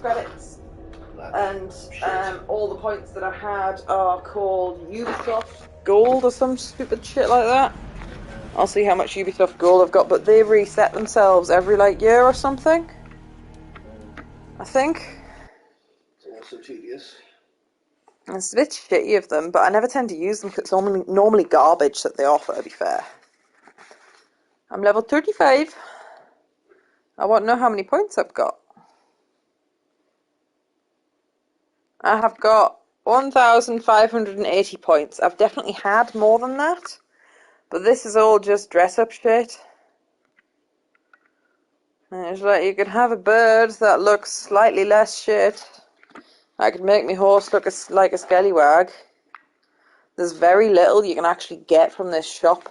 credits. And all the points that I had are called Ubisoft Gold or some stupid shit like that. I'll see how much Ubisoft Gold I've got, but they reset themselves every year or something. I think. It's also tedious. It's a bit shitty of them, but I never tend to use them because it's normally garbage that they offer, to be fair. I'm level 35. I want to know how many points I've got. I have got 1,580 points. I've definitely had more than that, but this is all just dress-up shit. And it's like you could have a bird that looks slightly less shit. I could make my horse look like a scallywag. There's very little you can actually get from this shop.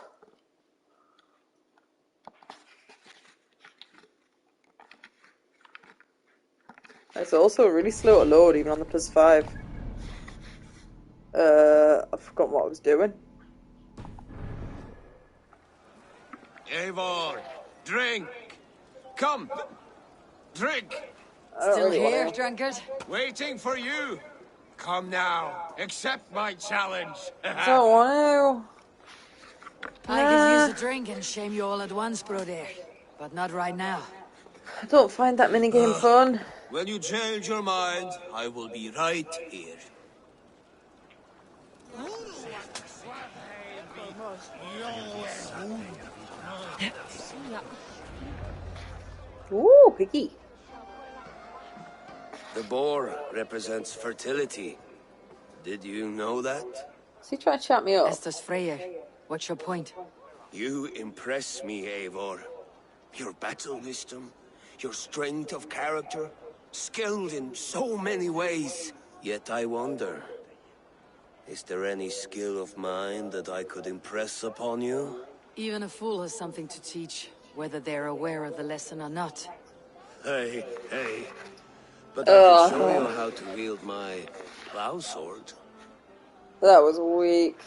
It's also really slow to load, even on the +5. I forgot what I was doing. Eivor, drink! Come! Drink! Still really here, drunkard? Waiting for you! Come now, accept my challenge! I don't want to. I could use a drink and shame you all at once, brother. But not right now. I don't find that minigame fun. When you change your mind, I will be right here. Ooh, picky. The boar represents fertility. Did you know that? Is he trying to chat me up? Estes Freyr, what's your point? You impress me, Eivor. Your battle wisdom, your strength of character, skilled in so many ways. Yet I wonder, is there any skill of mine that I could impress upon you? Even a fool has something to teach, whether they're aware of the lesson or not. Hey. But I can show you how to wield my plow sword. That was weak.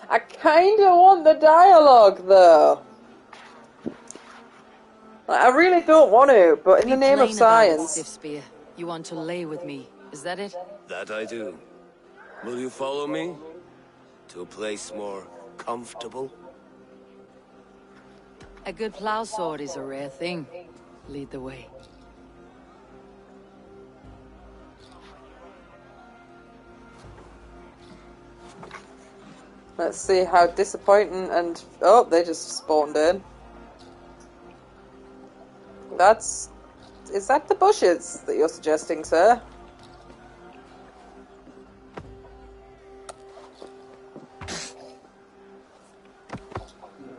I kinda want the dialogue, though. I really don't want to, but in the name of science... Stiff spear. You want to lay with me, is that it? That I do. Will you follow me? To a place more comfortable? A good plow sword is a rare thing. Lead the way. Let's see how disappointing and... Oh, they just spawned in. That's... Is that the bushes that you're suggesting, sir?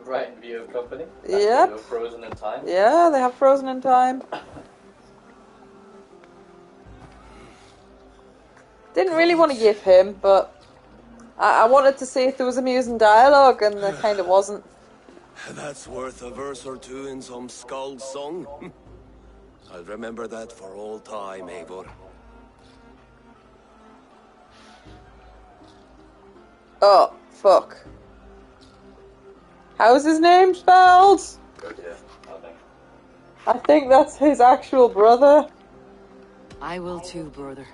Right in view of company. Yep. Frozen in time. Yeah, they have frozen in time. Didn't really want to give him, but I wanted to see if there was amusing dialogue, and there kind of wasn't. That's worth a verse or two in some skald song. I'll remember that for all time, Eivor. Oh, fuck. How's his name spelled? I think that's his actual brother. I will too, brother.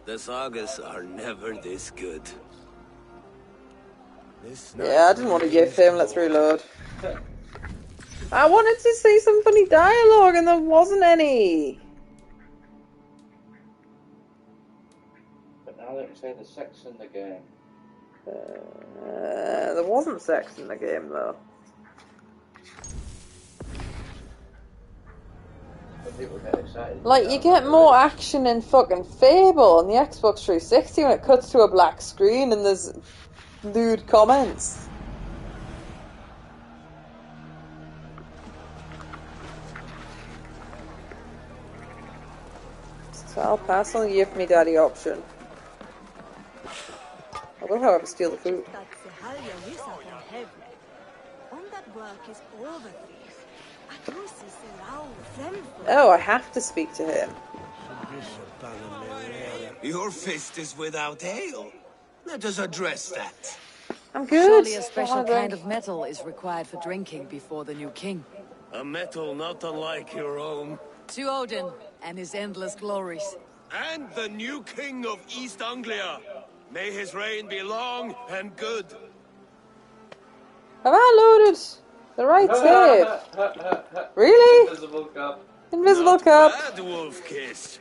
The sagas are never this good. Yeah, I didn't want to give him. Let's reload. I wanted to see some funny dialogue and there wasn't any. But now that you say there's sex in the game. There wasn't sex in the game though. People get excited. Like, you get more action in fucking Fable on the Xbox 360 when it cuts to a black screen and there's lewd comments. So I'll pass on the give me daddy option. I will, however, steal the food. Oh, I have to speak to him. Your fist is without ale. Let us address that. I'm good. Surely a special kind of metal is required for drinking before the new king. A metal not unlike your own. To Odin and his endless glories. And the new king of East Anglia. May his reign be long and good. Have I loaded the right save? Really? Invisible cup. Invisible Not cup. bad, Wolf Kiss.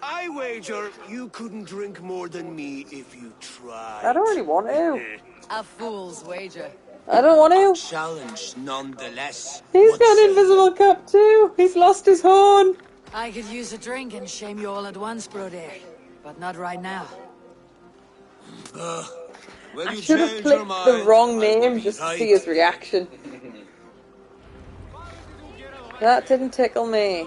I wager you couldn't drink more than me if you tried. I don't really want to. A fool's wager. I don't want A to. challenge nonetheless. He's What got say an invisible cup too. He's lost his horn. I could use a drink and shame you all at once, Broder. But not right now. When I you should have change your clicked mind, the wrong I will name be just to right. see his reaction. That didn't tickle me.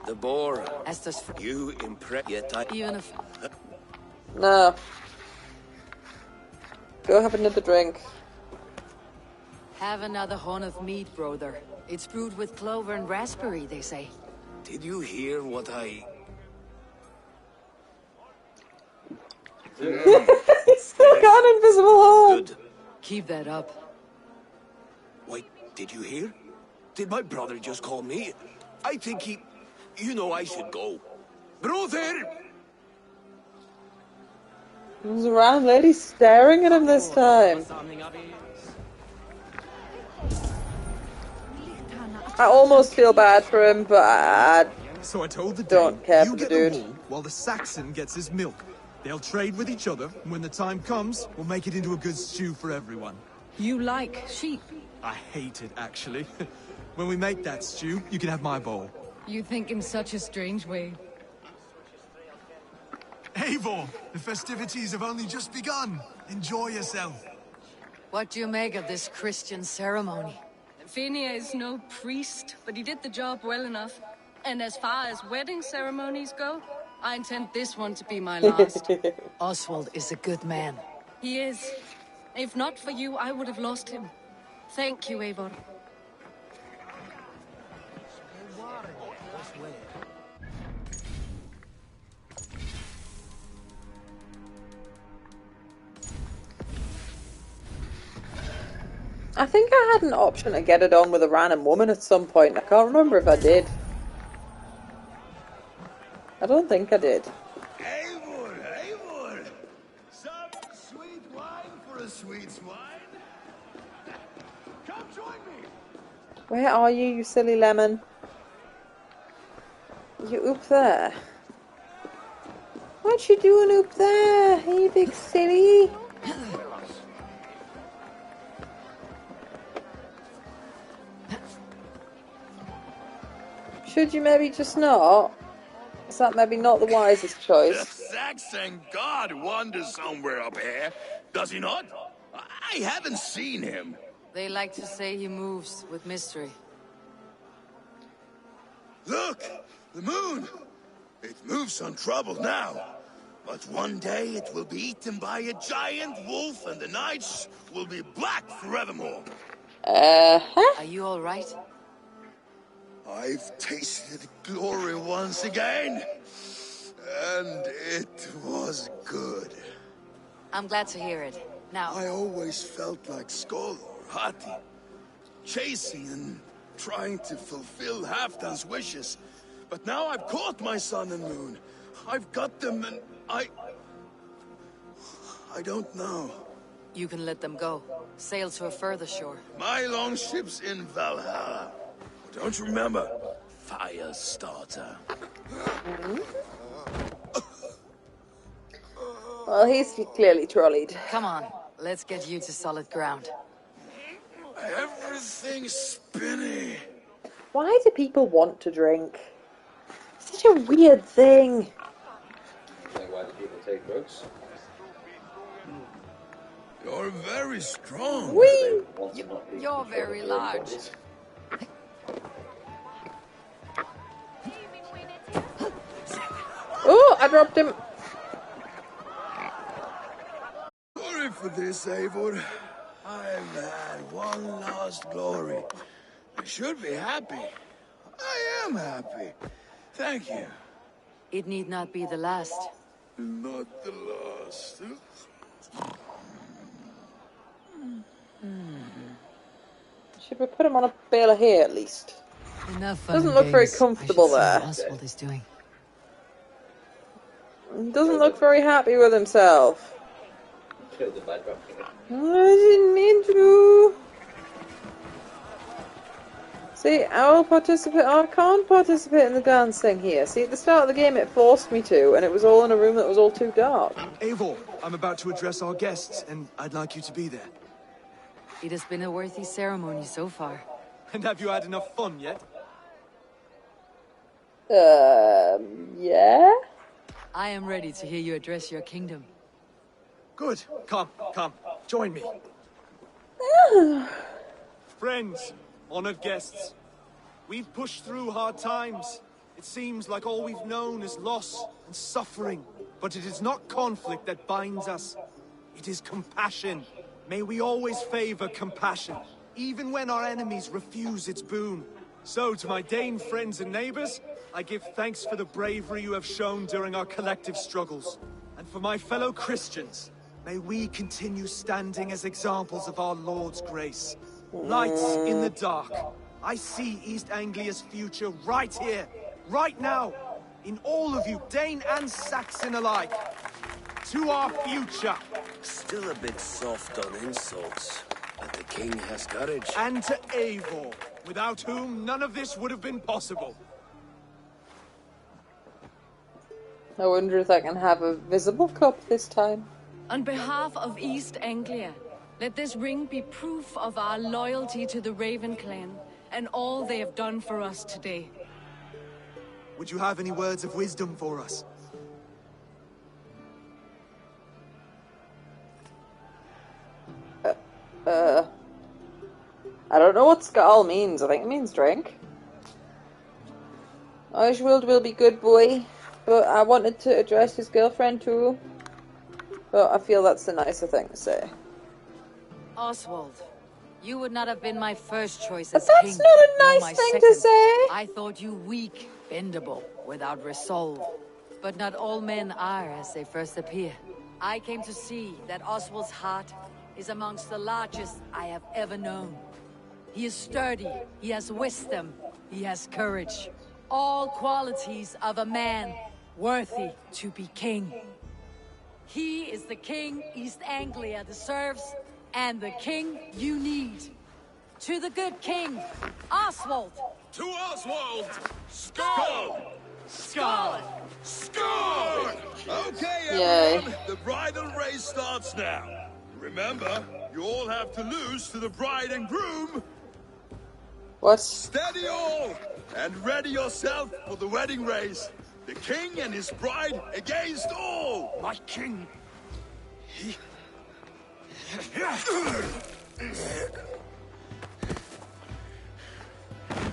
The boar. Estes, You impress. Yet I. even if... No. Go have another drink. Have another horn of meat, brother. It's brewed with clover and raspberry, they say. Did you hear what I? He's still got an invisible horn. Good. Keep that up. Wait, did you hear? Did my brother just call me? I think he. You know I should go. Brother! There's a round lady staring at him this time. I almost feel bad for him, but I So I told the don't Dane, care you for the get dude. the wool while the Saxon gets his milk. They'll trade with each other, and when the time comes, we'll make it into a good stew for everyone. You like sheep? I hate it, actually. When we make that stew, you can have my bowl. You think in such a strange way. Eivor, the festivities have only just begun. Enjoy yourself. What do you make of this Christian ceremony? Fenrir is no priest, but he did the job well enough. And as far as wedding ceremonies go, I intend this one to be my last. Oswald is a good man. He is. If not for you, I would have lost him. Thank you, Eivor. I think I had an option to get it on with a random woman at some point. I can't remember if I did. I don't think I did. Eivor, Eivor! Some sweet wine for a sweet swine? Come join me! Where are you, you silly lemon? You up there? What you doing up there, you big silly? Should you maybe just not? Is that maybe not the wisest The choice? Saxon god wanders somewhere up here, does he not? I haven't seen him. They like to say he moves with mystery. Look, the moon. It moves untroubled now. But one day it will be eaten by a giant wolf and the nights will be black forevermore. Are you all right? I've tasted glory once again. And it was good. I'm glad to hear it. Now, I always felt like Skoll or Hati. Chasing and trying to fulfill Halfdan's wishes. But now I've caught my sun and moon. I've got them and I don't know. you can let them go. Sail to a further shore. My longship's in Valhalla. Don't you remember? Firestarter. Well, he's clearly trolleyed. Come on, let's get you to solid ground. Everything's spinny. Why do people want to drink? Such a weird thing. Like, why do people take drugs? You're very strong. Whee! Want to not be You're controlled very by large. bubbles. Oh, I dropped him. Sorry for this, Eivor. I've had one last glory. I should be happy. I am happy. Thank you. It need not be the last. Not the last. Should we put him on a bale of hay at least? Enough fun Doesn't and look very games. comfortable I there. should see what Oswald is doing. Doesn't look very happy with himself. Killed him by dropping it. I didn't mean to. See, I can't participate in the dancing here. See, at the start of the game it forced me to, and it was all in a room that was all too dark. Eivor, I'm about to address our guests, and I'd like you to be there. It has been a worthy ceremony so far. And have you had enough fun yet? Yeah? I am ready to hear you address your kingdom. Good. Come, join me. Friends, honored guests, we've pushed through hard times. It seems like all we've known is loss and suffering. But it is not conflict that binds us. It is compassion. May we always favor compassion, even when our enemies refuse its boon. So, to my Dane friends and neighbors, I give thanks for the bravery you have shown during our collective struggles. And for my fellow Christians, may we continue standing as examples of our Lord's grace. Lights in the dark. I see East Anglia's future right here, right now, in all of you, Dane and Saxon alike. To our future. Still a bit soft on insults, but the king has courage. And to Eivor, without whom none of this would have been possible. I wonder if I can have a visible cup this time. On behalf of East Anglia, let this ring be proof of our loyalty to the Raven clan and all they have done for us today. Would you have any words of wisdom for us? I don't know what Skal means. I think it means drink. Oswald will be good boy, but I wanted to address his girlfriend too. But I feel that's the nicer thing to say. Oswald, you would not have been my first choice But as that's king. not a nor nice my thing second. to say. I thought you weak, bendable, without resolve. But not all men are as they first appear. I came to see that Oswald's heart is amongst the largest I have ever known. He is sturdy, he has wisdom, he has courage. All qualities of a man worthy to be king. He is the king East Anglia deserves, and the king you need. To the good king, Oswald! To Oswald! Skull! Skull! Skull! Okay, Yay. everyone, the bridal race starts now. Remember, you all have to lose to the bride and groom. What? Steady all, and ready yourself for the wedding race. The king and his bride against all. My king.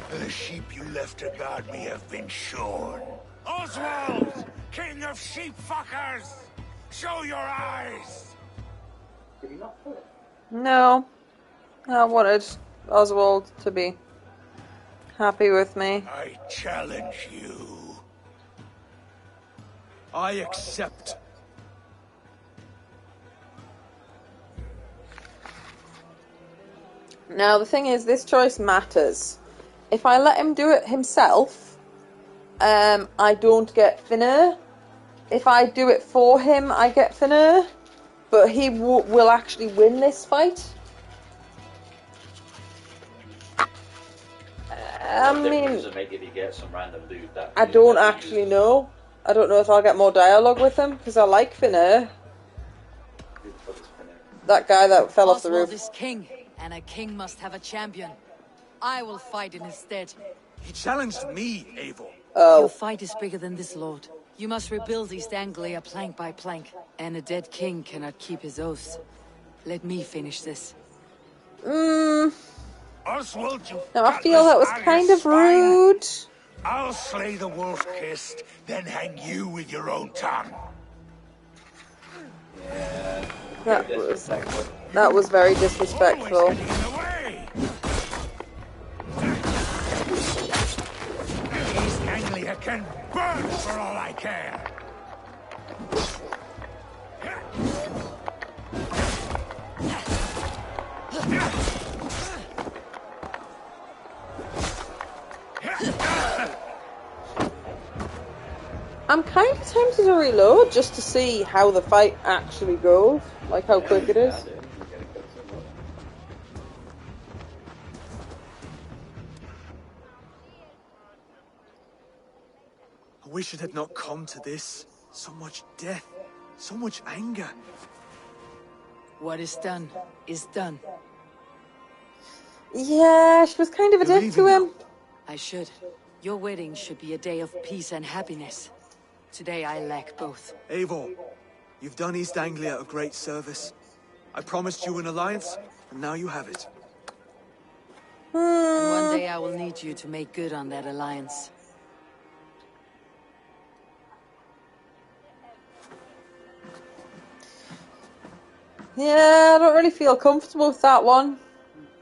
The sheep you left to guard me have been shorn. Oswald, king of sheep fuckers, show your eyes. Did he not put it? No. I wanted Oswald to be happy with me. I challenge you. I accept. Now, the thing is, this choice matters. If I let him do it himself, I don't get Finnair. If I do it for him, I get Finnair. But he will actually win this fight. I What mean, difference does it make if you get some random dude that... I don't actually know. I don't know if I'll get more dialogue with him, because I like Finnair. That guy that fell off the Oswald roof. is king, and a king must have a champion. I will fight in his stead. He challenged me, Eivor. Your Oh. fight is bigger than this, Lord. You must rebuild East Anglia plank by plank, and a dead king cannot keep his oaths. Let me finish this. Oswald, you Now, I feel that was kind of rude. I'll slay the wolf-kissed, then hang you with your own tongue. That was very disrespectful. Always getting in the way. East Anglia can burn for all I care. I'm kind of tempted to reload just to see how the fight actually goes, like how quick it is. I wish it had not come to this. So much death, so much anger. What is done is done. Yeah, she was kind of a You're dick to leaving him. I should. Your wedding should be a day of peace and happiness. Today I lack both. Eivor, you've done East Anglia a great service. I promised you an alliance, and now you have it. And one day I will need you to make good on that alliance. Yeah, I don't really feel comfortable with that one.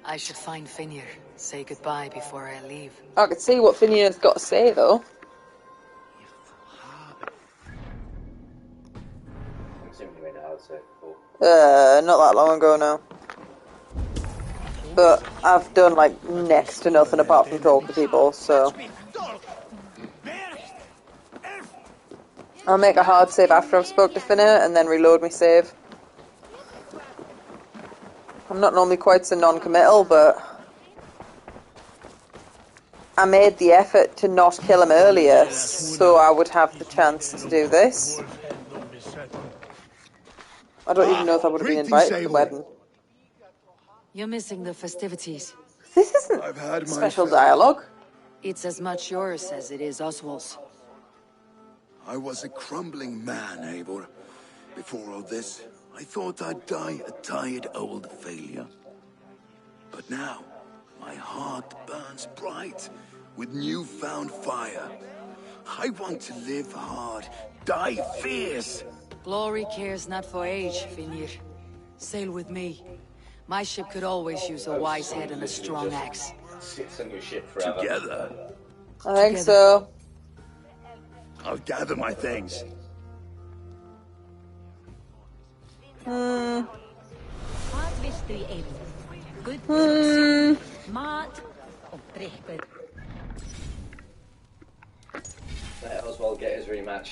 I should find Finir, say goodbye before I leave. I could see what Finier's got to say, though. I'm assuming you made it outside before. Not that long ago now. But I've done, like, next to nothing apart from talk to people, so... I'll make a hard save after I've spoke to Finir, and then reload my save. I'm not normally quite so non-committal, but... I made the effort to not kill him earlier, so I would have the chance to do this. I don't even know if I would have been invited to the wedding. You're missing the festivities. This isn't special dialogue. It's as much yours as it is Oswald's. I was a crumbling man, Eivor. Before all this, I thought I'd die a tired old failure. But now, my heart burns bright with newfound fire. I want to live hard, die fierce. Glory cares not for age, Finir. Sail with me. My ship could always use a wise head and a strong axe. Sits on your ship forever. Together, I think so. I'll gather my things. What willst du eben? Good mat och drycker. Let Oswald get his rematch.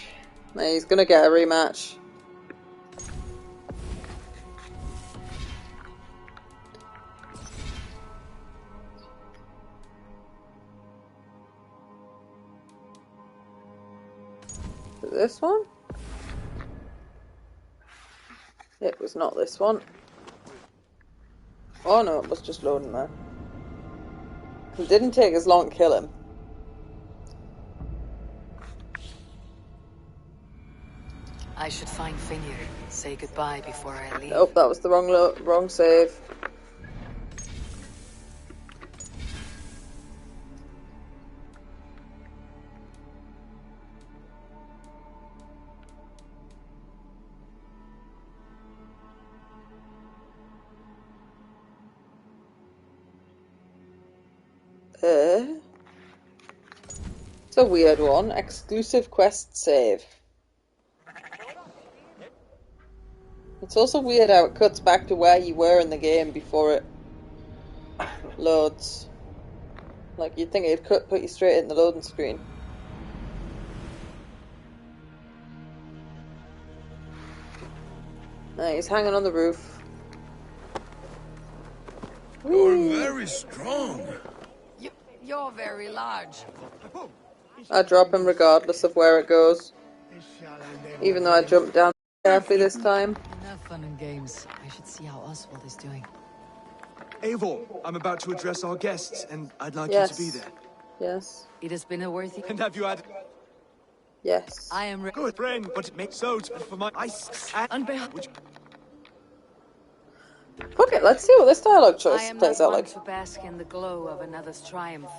No, he's gonna get a rematch. This one? It was not this one. Oh no, it was just loading there. It didn't take as long to kill him. I should find Finir, say goodbye before I leave. Nope, that was the wrong save. It's a weird one. Exclusive quest save. It's also weird how it cuts back to where you were in the game before it loads. Like, you'd think it'd put you straight in the loading screen. He's hanging on the roof. You're very strong. You're very large. I drop him regardless of where it goes. Even though I jumped down carefully this time. Enough fun and games. I should see how Oswald is doing. Eivor, I'm about to address our guests, and I'd like Yes. you to be there. Yes. It has been a worthy... And have you had... Yes. I am... Good friend, but it makes so for my ice and which Okay, let's see what this dialogue I choice am plays not out one like. to bask in the glow of another's triumph.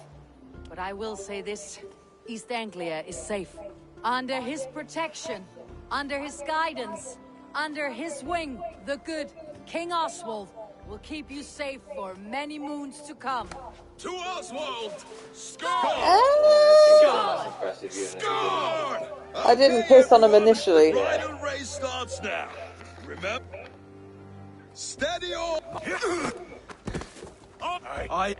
But I will say this. East Anglia is safe. Under his protection. Under his guidance. Under his wing. The good King Oswald will keep you safe for many moons to come. To Oswald! Score! Ah, That's impressive, you know. Score! I didn't piss on him initially. The bridal race starts now. Remember? Steady on! I...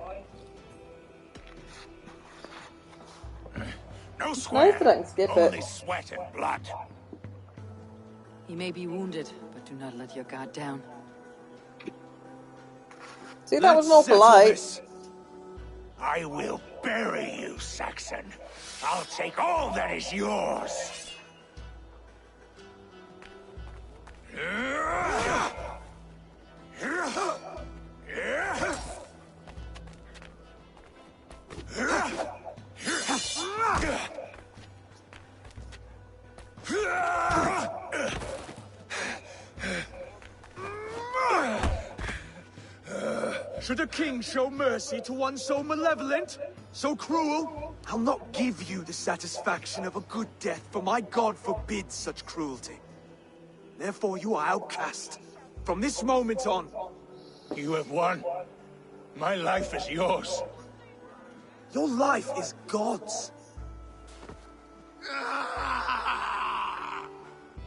No Nice that I can skip Only it. sweat and blood. He may be wounded, but do not let your guard down. See, that was more Let's settle polite. this. I will bury you, Saxon. I'll take all that is yours. Should a king show mercy to one so malevolent? So cruel? I'll not give you the satisfaction of a good death, for my god forbids such cruelty. Therefore you are outcast. From this moment on. You have won. My life is yours. Your life is God's.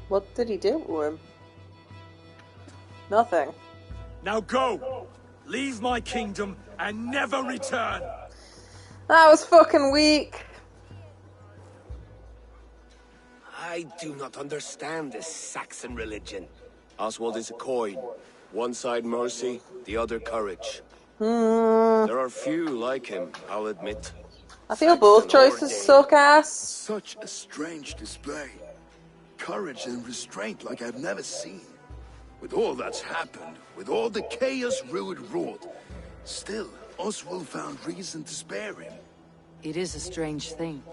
What did he do to him? Nothing. Now go! Leave my kingdom and never return! That was fucking weak. I do not understand this Saxon religion. Oswald is a coin. One side mercy, the other courage. There are few like him, I'll admit. I feel both choices suck ass. Such a strange display. Courage and restraint like I've never seen. With all that's happened, with all the chaos Rued wrought, still, Oswald found reason to spare him. It is a strange thing.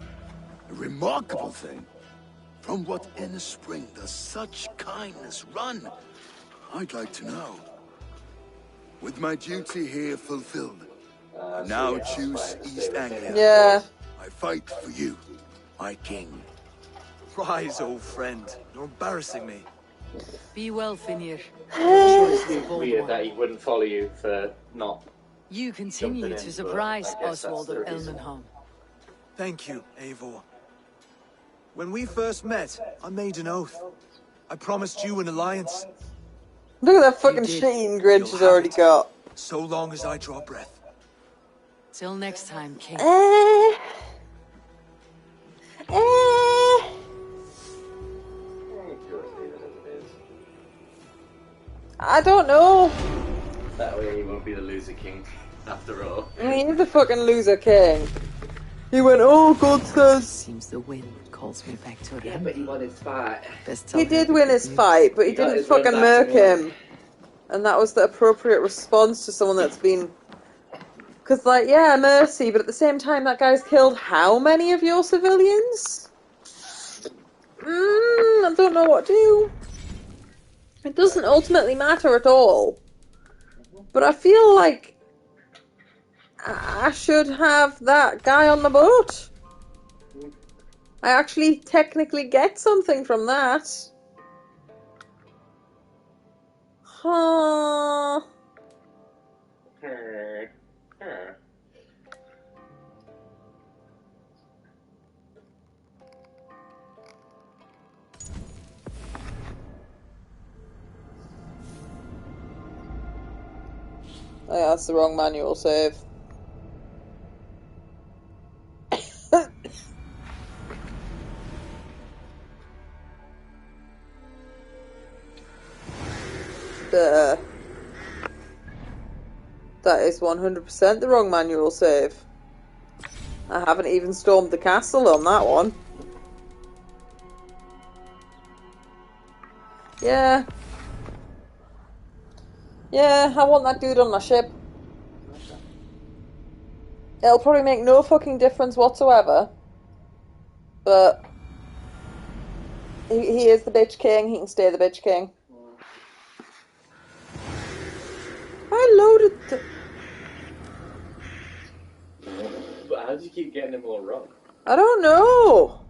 A remarkable thing. From what inner spring does such kindness run? I'd like to know. With my duty here fulfilled, I now choose East Anglia. Yeah. I fight for you, my king. Rise, old friend. You're embarrassing me. Be well, Finir. Your choice is a bold Weird one. that he wouldn't follow you for not. You continue jumping to in, surprise but I guess that's Oswald the of reason. Elmenholm. Thank you, Eivor. When we first met, I made an oath. I promised you an alliance. Look at that fucking did. sheen Grinch You'll has have already it. got. So long as I draw breath. Till next time, King. I don't know. That way he won't be the loser king after all. I mean, he's the fucking loser king. He went, oh, God says. Seems the wind calls me back to Yeah, him. but he won his fight. Best tell He him did the win good his news. fight, but he He got didn't his win fucking back murk and won. him. And that was the appropriate response to someone that's been... Because, like, yeah, mercy, but at the same time, that guy's killed how many of your civilians? I don't know what to do. It doesn't ultimately matter at all. But I feel like I should have that guy on the boat. I actually technically get something from that. Huh. Oh yeah, that's the wrong manual save. That is 100% the wrong manual save. I haven't even stormed the castle on that one. Yeah. Yeah, I want that dude on my ship. It'll probably make no fucking difference whatsoever. But he is the bitch king, he can stay the bitch king. I loaded the... But how do you keep getting them all wrong? I don't know.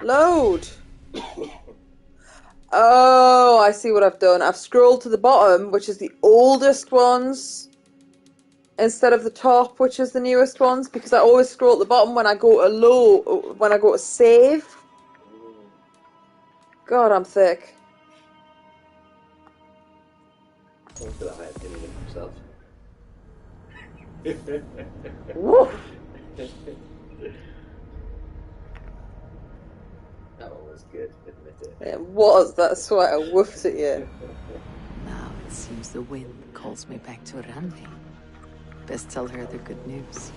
Load. Oh, I see what I've done. I've scrolled to the bottom, which is the oldest ones, instead of the top, which is the newest ones, because I always scroll at the bottom when I go to when I go to save. God, I'm thick. Someone's got a high opinion of himself. Woof! That one was good, admit it. It was, that sweater woofed at you. Now it seems the wind calls me back to Randi. Best tell her the good news.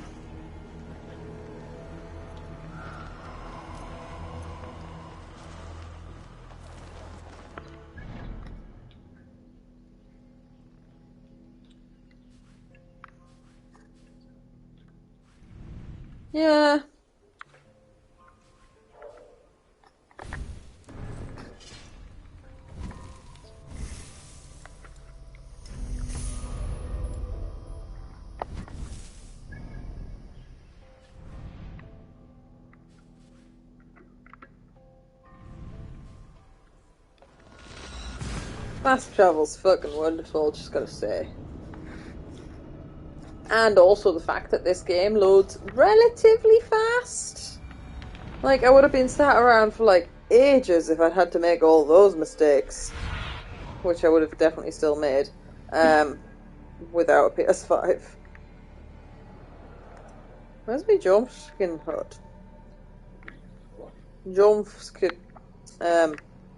Yeah. Fast travel's fucking wonderful, just gotta say. And also the fact that this game loads relatively fast. Like, I would have been sat around for like ages if I'd had to make all those mistakes. Which I would have definitely still made. Without a PS5. Where's my jumpskin hut? Jumpskin,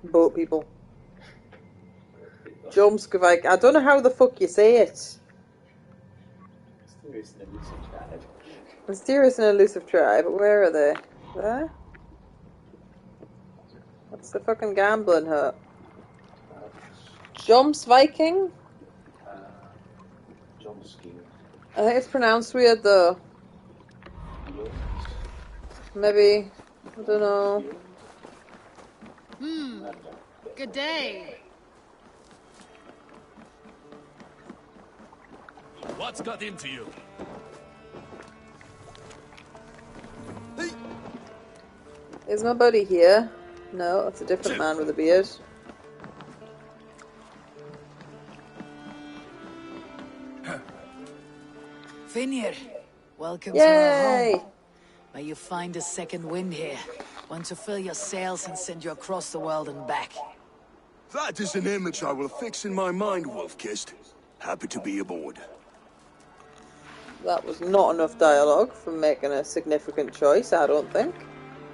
boat people. Jumpskavike. I don't know how the fuck you say it. Mysterious and elusive tribe. Mysterious and elusive tribe. Where are they? There? That's the fucking gambling hut. Jumps Viking? Jump scheme. I think it's pronounced weird though. Maybe. I don't know. Good day. What's got into you? Is my buddy here? No, that's a different man with a beard. Finir, welcome to our Yay! home. May you find a second wind here. One to fill your sails and send you across the world and back. That is an image I will fix in my mind, Wolf-Kissed. Happy to be aboard. That was not enough dialogue for making a significant choice, I don't think.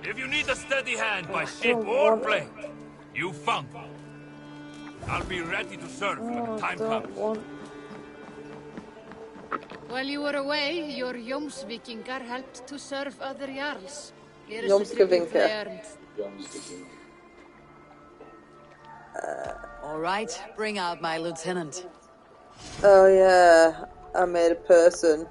If you need a steady hand by ship don't or want it. plane, you found me. I'll be ready to serve when the time comes. While you were away, your Jomsvikingar helped to serve other jarls. Here is the Jomsvikingar. tribute they earned. All right, bring out my lieutenant. Oh yeah, I made a person.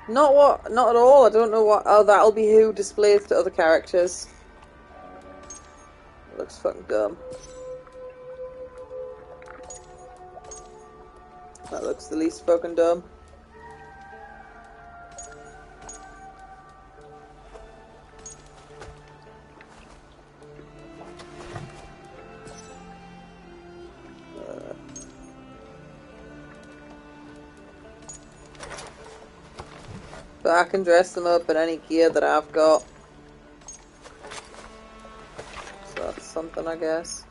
Not at all. I don't know what. Oh, that'll be who displays to other characters. Looks fucking dumb. That looks the least fucking dumb. But I can dress them up in any gear that I've got. So that's something, I guess.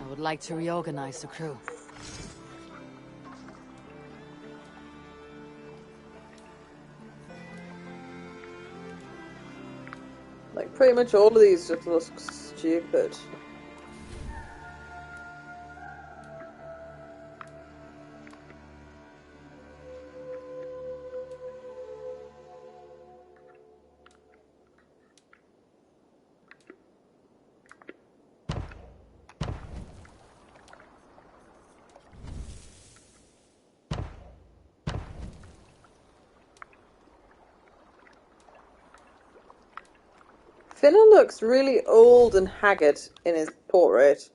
I would like to reorganize the crew. Like, pretty much all of these just look stupid. Finna looks really old and haggard in his portrait.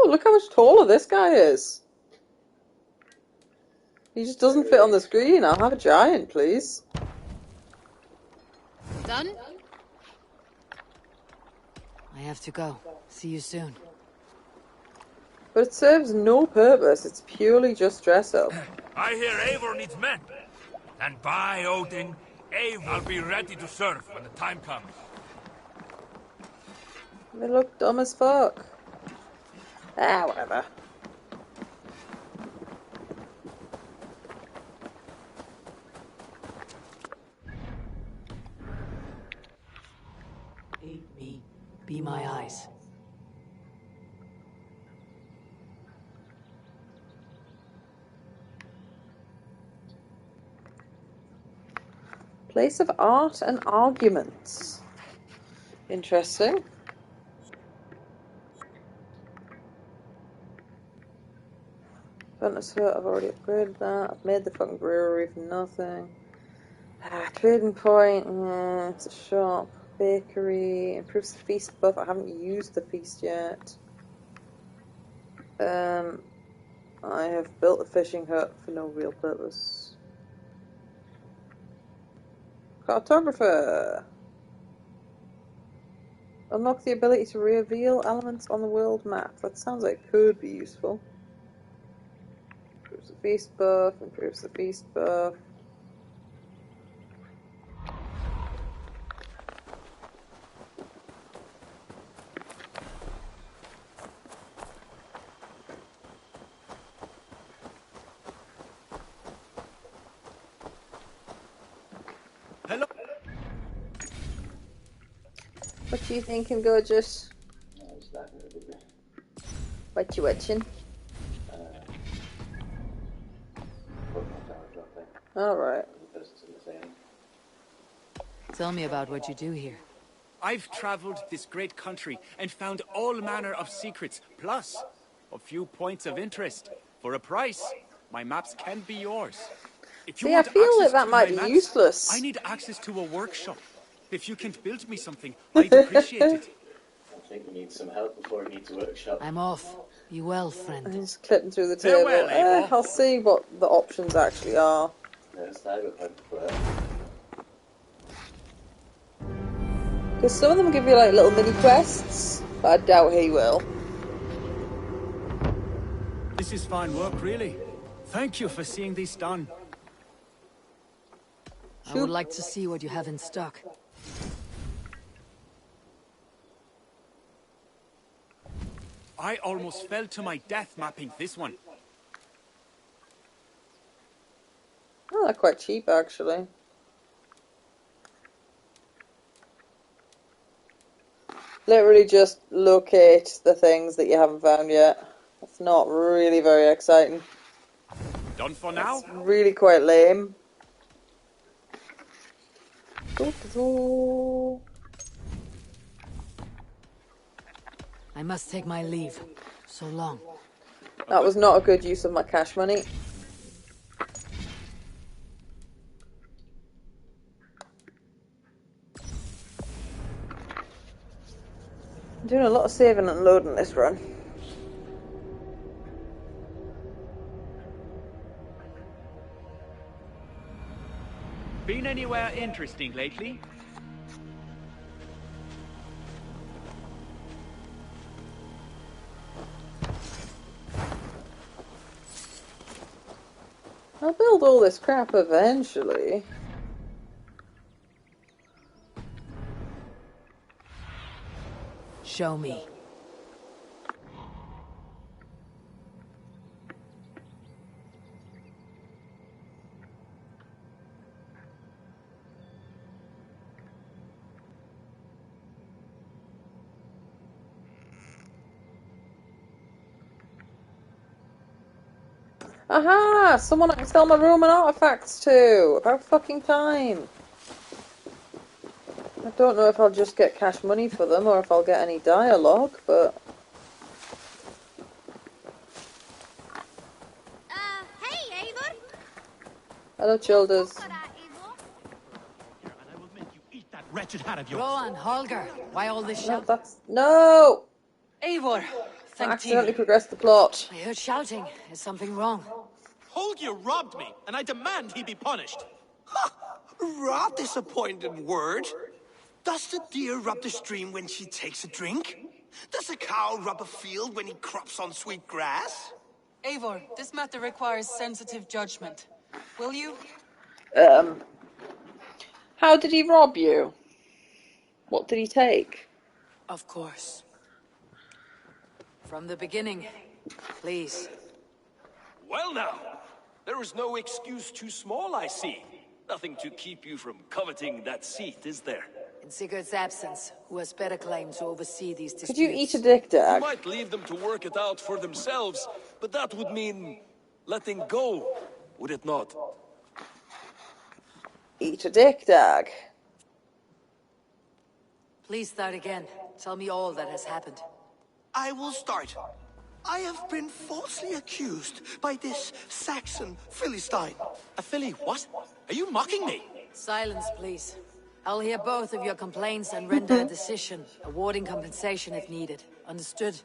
Oh, look how much taller this guy is. He just doesn't fit on the screen. I'll have a giant, please. Done? I have to go. See you soon. But it serves no purpose. It's purely just dress up. I hear Eivor needs men. And by Odin, Eivor, I'll be ready to serve when the time comes. They look dumb as fuck. Ah, whatever. Aid me. Be my eyes. Place of art and arguments. Interesting. Furnace hut, I've already upgraded that. I've made the fucking brewery for nothing. Trading point, yeah, it's a shop. Bakery, improves the feast buff. I haven't used the feast yet. I have built a fishing hut for no real purpose. Cartographer! Unlock the ability to reveal elements on the world map. That sounds like it could be useful. Improves the feast buff, improves the feast buff. Hello. What you thinking, gorgeous? What you watching? Alright. Tell me about what you do here. I've traveled this great country and found all manner of secrets, plus a few points of interest. For a price, my maps can be yours. If you See, I want feel like access that to might my be maps, useless. I need access to a workshop. If you can build me something, I'd appreciate it. I think we need some help before we need to workshop. I'm off. Be well, friend. I'm just clipping through the table. Farewell, Eivor. I'll see what the options actually are. Because some of them give you like little mini quests, but I doubt he will. This is fine work, really. Thank you for seeing this done. I would like to see what you have in stock. I almost fell to my death mapping this one. Oh, they're quite cheap actually. Literally just locate the things that you haven't found yet. That's not really very exciting. Done for now? It's really quite lame. I must take my leave. So long. That was not a good use of my cash money. I'm doing a lot of saving and loading this run. Been anywhere interesting lately? I'll build all this crap eventually. Show me. Aha! Someone I can sell my Roman artifacts to! About fucking time! I don't know if I'll just get cash money for them or if I'll get any dialogue, but... Hey, Eivor! Hello, childers. Rowan, Holger, why all this No, shout? that's... No! Eivor, accidentally progressed the plot. I heard shouting. Is something wrong? Holger robbed me, and I demand he be punished. Robbed is a pointed word. Does the deer rub the stream when she takes a drink? Does a cow rub a field when he crops on sweet grass? Eivor, this matter requires sensitive judgment. Will you? How did he rob you? What did he take? Of course. From the beginning, please. Well now, there is no excuse too small, I see. Nothing to keep you from coveting that seat, is there? In Sigurd's absence, who has better claim to oversee these disputes? Could you eat a dick, You Dag? might leave them to work it out for themselves, but that would mean letting go, would it not? Eat a dick, Dag. Please start again. Tell me all that has happened. I will start. I have been falsely accused by this Saxon Philistine. A filly what? Are you mocking me? Silence, please. I'll hear both of your complaints and render a decision, awarding compensation if needed. Understood?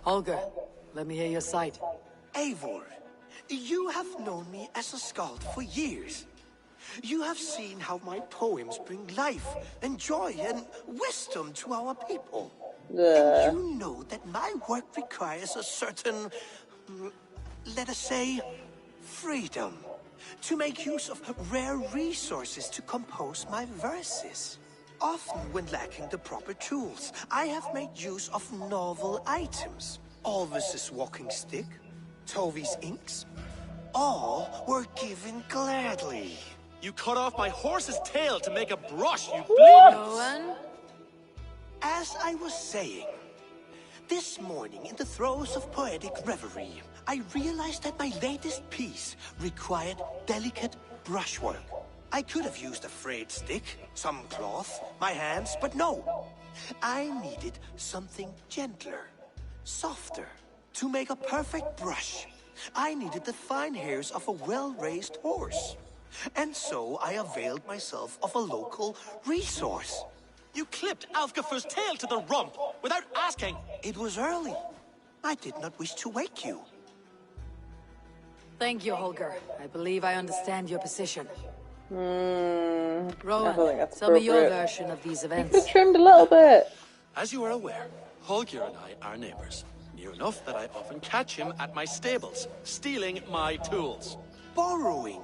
Holger, let me hear your side. Eivor, you have known me as a skald for years. You have seen how my poems bring life and joy and wisdom to our people. And you know that my work requires a certain, let us say, freedom. To make use of rare resources to compose my verses. Often when lacking the proper tools, I have made use of novel items. Alvis's walking stick, Tovi's inks, all were given gladly. You cut off my horse's tail to make a brush, you bleeding... Rowan? As I was saying, this morning in the throes of poetic reverie, I realized that my latest piece required delicate brushwork. I could have used a frayed stick, some cloth, my hands, but no. I needed something gentler, softer. To make a perfect brush, I needed the fine hairs of a well-raised horse. And so I availed myself of a local resource. You clipped Alfgafu's tail to the rump without asking. It was early. I did not wish to wake you. Thank you, Holger. I believe I understand your position. I don't think Rowan, that's tell me your appropriate. version of these You events. could have trimmed a little bit. As you are aware, Holger and I are neighbors. Near enough that I often catch him at my stables, stealing my tools. Borrowing.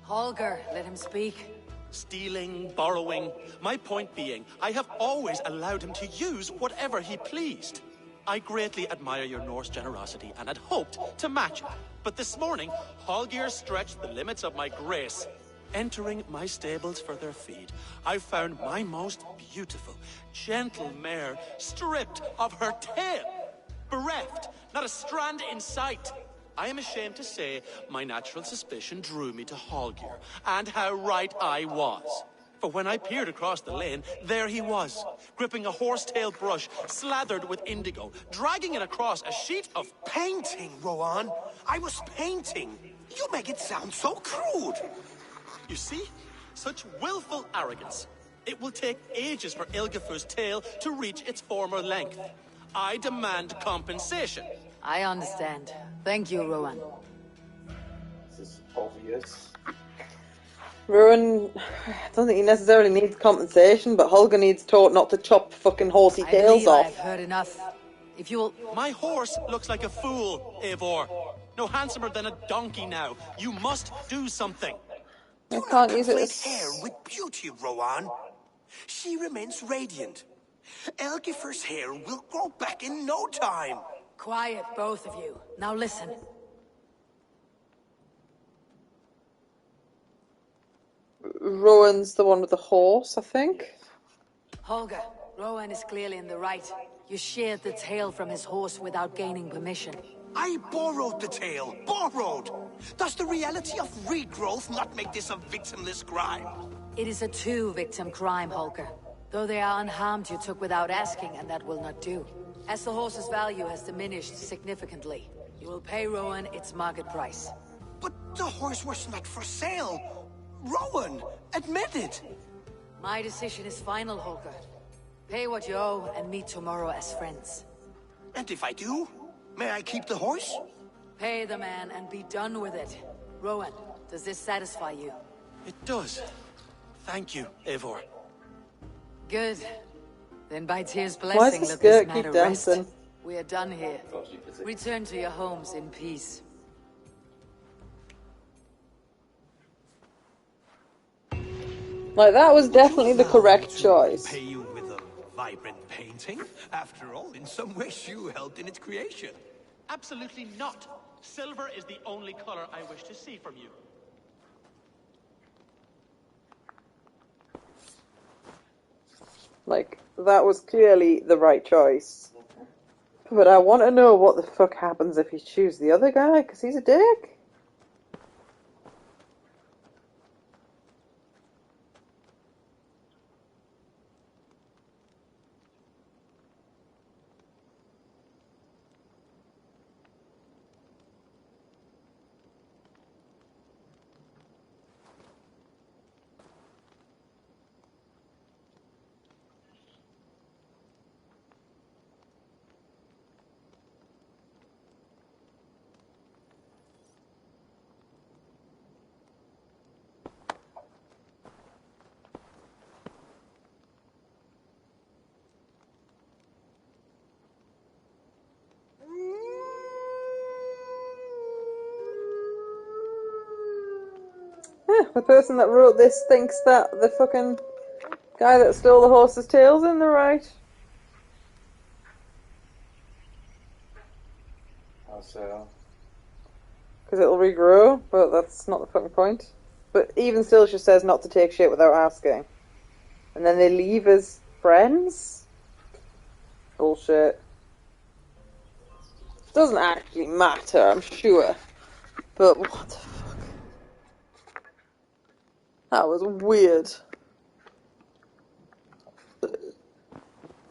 Holger, let him speak. Stealing, borrowing. My point being, I have always allowed him to use whatever he pleased. I greatly admire your Norse generosity and had hoped to match it. But this morning, Holger stretched the limits of my grace. Entering my stables for their feed, I found my most beautiful, gentle mare stripped of her tail. Bereft, not a strand in sight. I am ashamed to say my natural suspicion drew me to Holger, and how right I was. For when I peered across the lane, there he was, gripping a horsetail brush slathered with indigo, dragging it across a sheet of... Painting, Rowan. I was painting. You make it sound so crude. You see? Such willful arrogance. It will take ages for Ilgifu's tail to reach its former length. I demand compensation. I understand. Thank you, Rowan. This is obvious. Rowan, I don't think he necessarily needs compensation, but Holger needs taught not to chop fucking horsey I tails believe off. I've heard enough. If you'll... My horse looks like a fool, Eivor. No handsomer than a donkey now. You must do something. I can't use it Conflate as... hair with beauty, Rowan. She remains radiant. Elgifer's hair will grow back in no time. Quiet, both of you. Now listen. Rowan's the one with the horse, I think. Holger, Rowan is clearly in the right. You sheared the tail from his horse without gaining permission. I borrowed the tail. Borrowed! Does the reality of regrowth not make this a victimless crime? It is a two-victim crime, Holger. Though they are unharmed, you took without asking, and that will not do. As the horse's value has diminished significantly, you will pay Rowan its market price. But the horse was not for sale. Rowan, admit it. My decision is final, Holger. Pay what you owe and meet tomorrow as friends. And if I do, may I keep the horse? Pay the man and be done with it. Rowan, does this satisfy you? It does. Thank you, Eivor. Good. Then by Tyr's Why blessing, does the let this skirt matter keep rest. dancing? We are done here. Return to your homes in peace. Like, that was definitely the correct choice. Pay you with a vibrant painting? After all, in some ways you helped in its creation. Absolutely not. Silver is the only color I wish to see from you. Like, that was clearly the right choice. But I want to know what the fuck happens if you choose the other guy, because he's a dick. The person that wrote this thinks that the fucking guy that stole the horse's tail's in the right. How so? Because it'll regrow, but that's not the fucking point. But even still, she says not to take shit without asking. And then they leave as friends? Bullshit. Doesn't actually matter, I'm sure. But what the fuck? That was weird.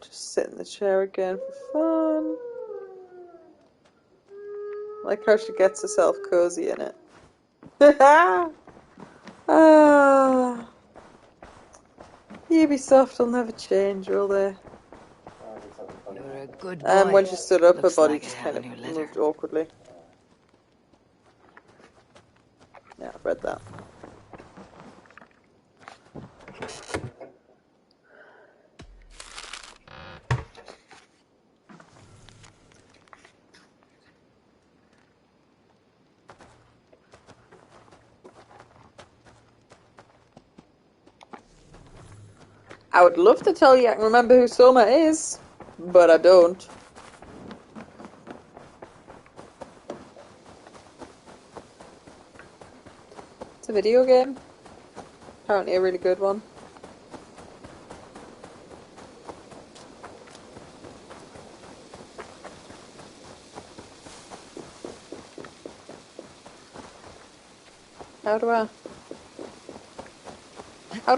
Just sit in the chair again for fun. Like how she gets herself cozy in it. Ubisoft will never change, will they? You're a good boy. When she stood up, Looks her body like just I kind have of a new letter. moved awkwardly. Yeah, I've read that. I would love to tell you I can remember who Soma is, but I don't. It's a video game. Apparently a really good one. How do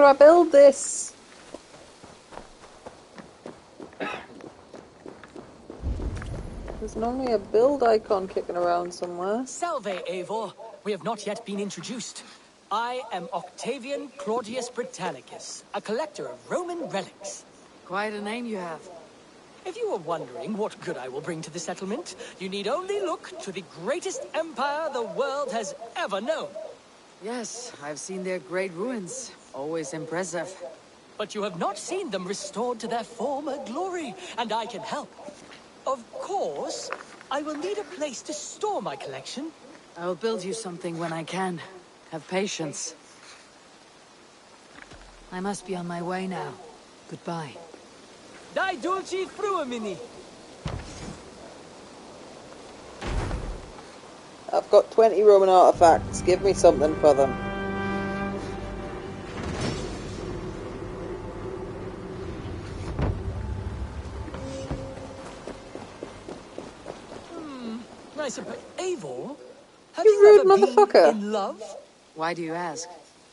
I build this? There's normally a build icon kicking around somewhere. Salve, Eivor. We have not yet been introduced. I am Octavian Claudius Britannicus, a collector of Roman relics. Quite a name you have. If you are wondering what good I will bring to the settlement, you need only look to the greatest empire the world has ever known. Yes, I've seen their great ruins. Always impressive. But you have not seen them restored to their former glory, and I can help. Of course, I will need a place to store my collection. I will build you something when I can. Have patience. I must be on my way now. Goodbye. Dai dulci fruamini. I've got 20 Roman artifacts. Give me something for them. I suppose, Eivor, have You you rude ever motherfucker. been in love? Why do you ask?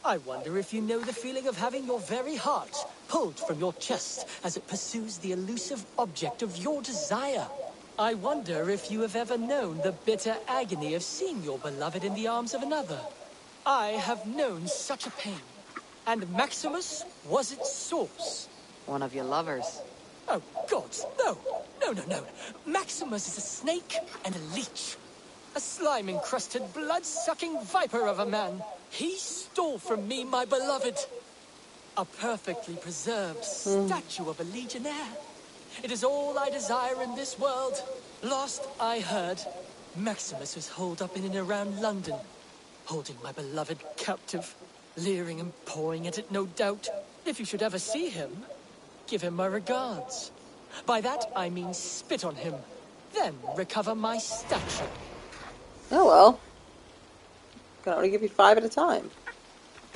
I wonder if you know the feeling of having your very heart pulled from your chest as it pursues the elusive object of your desire. I wonder if you have ever known the bitter agony of seeing your beloved in the arms of another. I have known such a pain, and Maximus was its source. One of your lovers. Oh, gods, no! No, no, no. Maximus is a snake and a leech. A slime-encrusted, blood-sucking viper of a man. He stole from me my beloved. A perfectly preserved statue of a legionnaire. It is all I desire in this world. Last I heard, Maximus was holed up in and around London, holding my beloved captive, leering and pawing at it, no doubt. If you should ever see him, give him my regards. By that, I mean spit on him, then recover my statue. Oh well. Can only give you 5 at a time.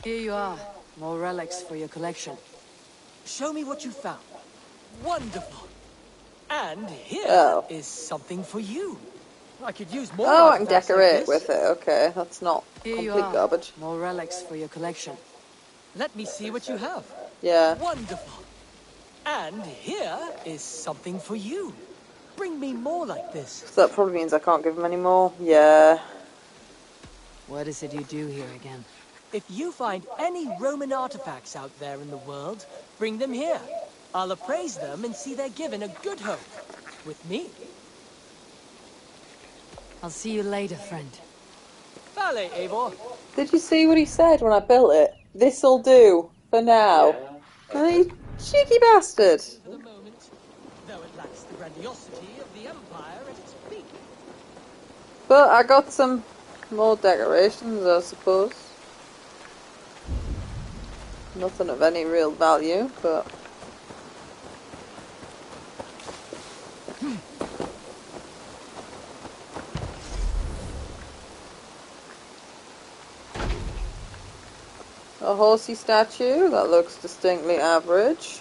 Here you are. More relics for your collection. Show me what you found. Wonderful. And here is something for you. I could use more. Oh, I can artifacts decorate like with it. Okay, that's not Here you complete are. garbage. More relics for your collection. Let me see what you have. Yeah. Wonderful. And here is something for you. Bring me more like this. So that probably means I can't give him any more. Yeah. What is it you do here again? If you find any Roman artifacts out there in the world, bring them here. I'll appraise them and see they're given a good home. With me. I'll see you later, friend. Vale, Eivor. Did you see what he said when I built it? This'll do for now. You cheeky bastard. For the moment, though it lacks the grandiosity of the Empire at its peak. But I got some more decorations, I suppose. Nothing of any real value, but... A horsey statue, that looks distinctly average.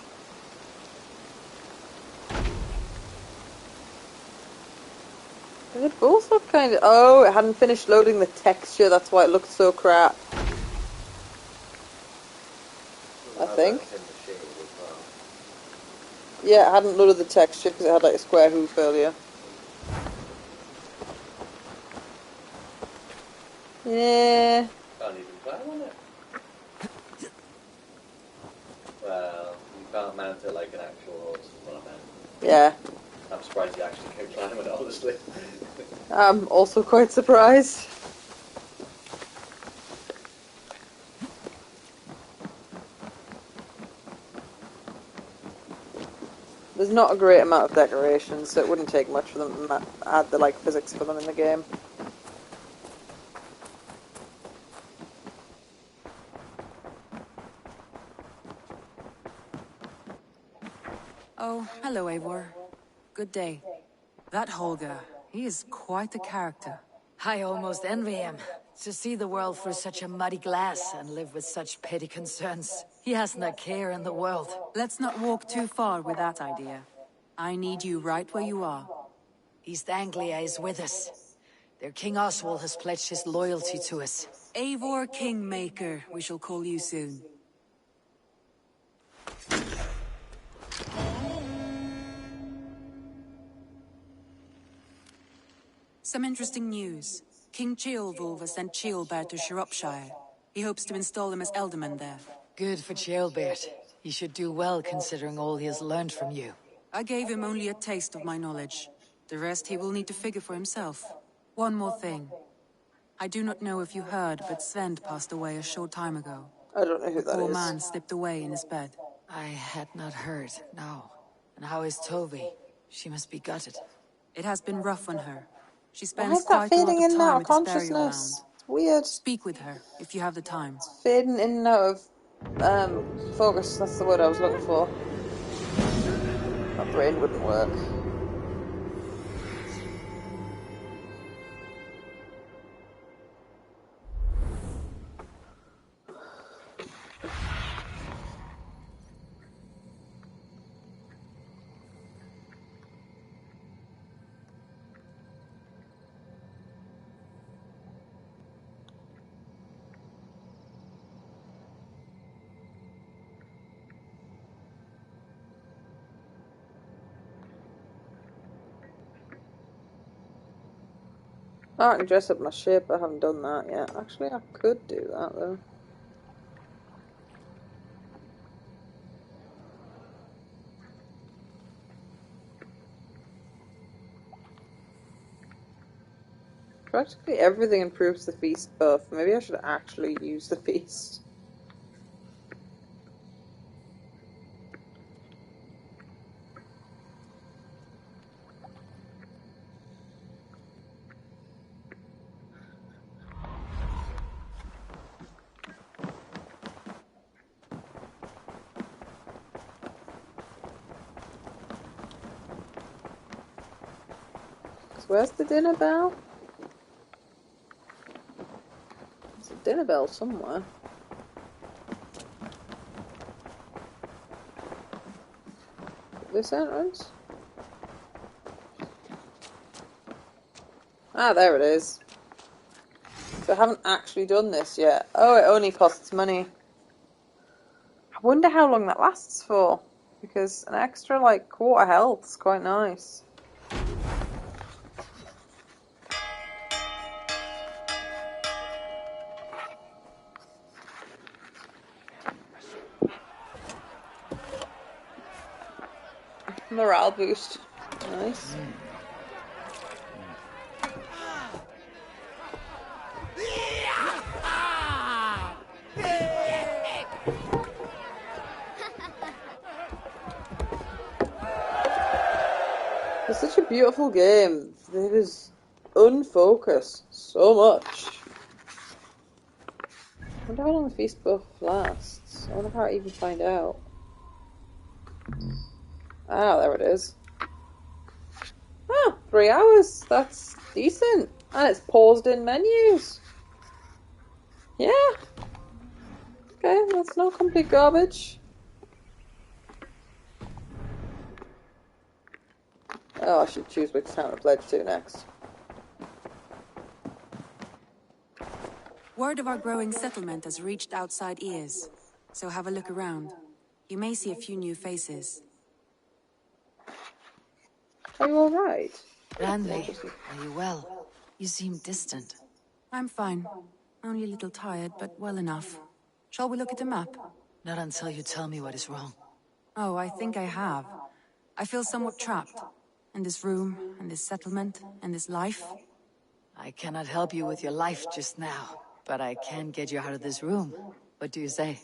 They both look kind of... Oh, it hadn't finished loading the texture, that's why it looked so crap. I think. Yeah, it hadn't loaded the texture because it had like a square hoof earlier. Yeah. Can't even climb on it. Well, you can't mount it like an actual horse, is what I meant. Yeah. I'm surprised you actually can climb it, honestly. I'm also quite surprised. There's not a great amount of decorations, so it wouldn't take much for them to add the like physics for them in the game. Oh, hello, Eivor. Good day. That Holger, he is quite a character. I almost envy him. To see the world through such a muddy glass and live with such petty concerns. He hasn't a care in the world. Let's not walk too far with that idea. I need you right where you are. East Anglia is with us. Their King Oswald has pledged his loyalty to us. Eivor Kingmaker, we shall call you soon. Some interesting news. King Ceolwulf has sent Ceolbert to Shropshire. He hopes to install him as Elderman there. Good for Ceolbert. He should do well considering all he has learned from you. I gave him only a taste of my knowledge. The rest he will need to figure for himself. One more thing. I do not know if you heard, but Sven passed away a short time ago. I don't know who that is. The poor man slipped away in his bed. I had not heard, no. And how is Toby? She must be gutted. It has been rough on her. She Why spends is that quite a lot fading of in and out time of at his burial ground. consciousness? It's weird. Speak with her, if you have the time. Fading in and out of focus, that's the word I was looking for. My brain wouldn't work. Oh, I can dress up my ship. I haven't done that yet. Actually, I could do that though. Practically everything improves the feast buff. Maybe I should actually use the feast. Where's the dinner bell? There's a dinner bell somewhere. This entrance? Ah, there it is. So I haven't actually done this yet. Oh, it only costs money. I wonder how long that lasts for. Because an extra, like, quarter health is quite nice. Morale boost. Nice. It's such a beautiful game. It is unfocused so much. I wonder how long the feast buff lasts. I wonder how I even find out. Ah, there it is. Ah, 3 hours. That's decent. And it's paused in menus. Yeah. Okay, that's not complete garbage. Oh, I should choose which town to pledge to next. Word of our growing settlement has reached outside ears, so have a look around. You may see a few new faces. Are you alright? Randvi, are you well? You seem distant. I'm fine. Only a little tired, but well enough. Shall we look at the map? Not until you tell me what is wrong. Oh, I think I have. I feel somewhat trapped. In this room, in this settlement, in this life. I cannot help you with your life just now, but I can get you out of this room. What do you say?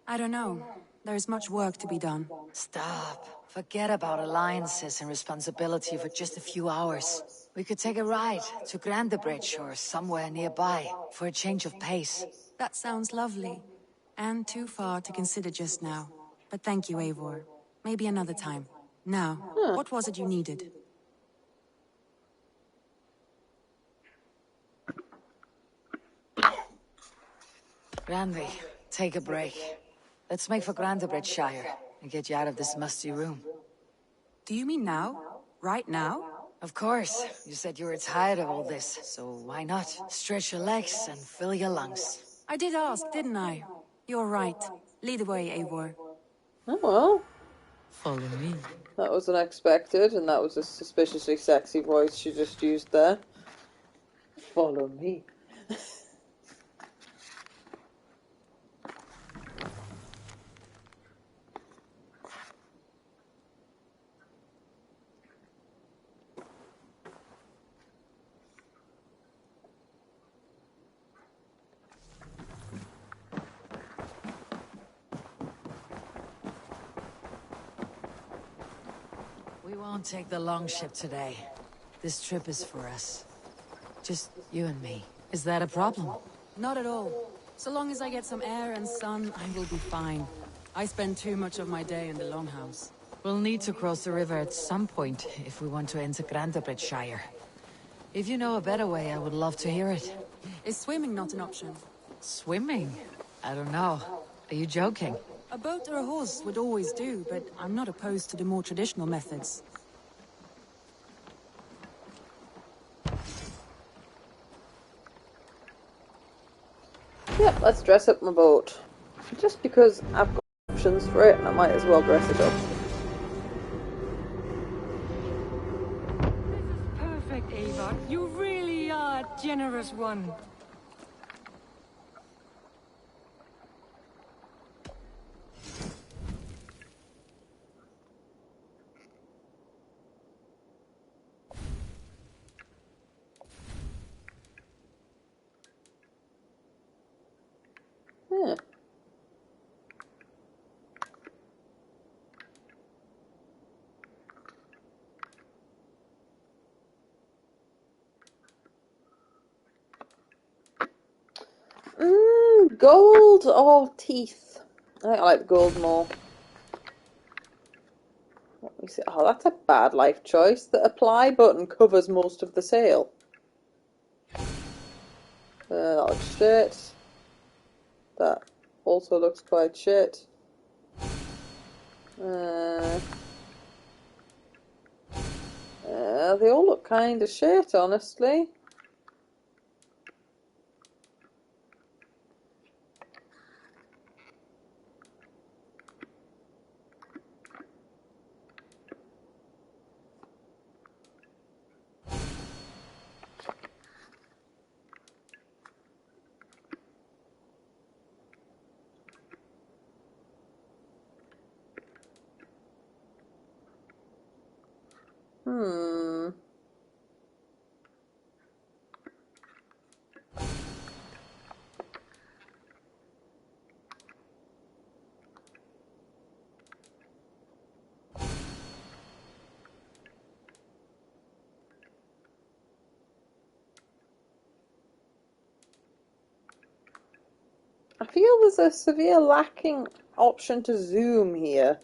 I don't know. There is much work to be done. Stop. Forget about alliances and responsibility for just a few hours. We could take a ride to Grandebridge or somewhere nearby for a change of pace. That sounds lovely. And too far to consider just now. But thank you, Eivor. Maybe another time. Now, what was it you needed? Randvi, take a break. Let's make for Grandebridgeshire and get you out of this musty room. Do you mean now? Right now? Of course. You said you were tired of all this, so why not? Stretch your legs and fill your lungs. I did ask, didn't I? You're right. Lead the way, Eivor. Oh well. Follow me. That was unexpected, and that was a suspiciously sexy voice she just used there. Follow me. We won't take the long ship today. This trip is for us. Just you and me. Is that a problem? Not at all. So long as I get some air and sun, I will be fine. I spend too much of my day in the longhouse. We'll need to cross the river at some point if we want to enter Grandebridgeshire. If you know a better way, I would love to hear it. Is swimming not an option? Swimming? I don't know. Are you joking? A boat or a horse would always do, but I'm not opposed to the more traditional methods. Yep, let's dress up my boat. Just because I've got options for it, and I might as well dress it up. Perfect, Eivor. You really are a generous one. Yeah. Gold or teeth? I think I like the gold more. Let me see. Oh, that's a bad life choice. The apply button covers most of the sale. That looks shit. That also looks quite shit. They all look kind of shit, honestly. I feel there's a severe lacking option to zoom here.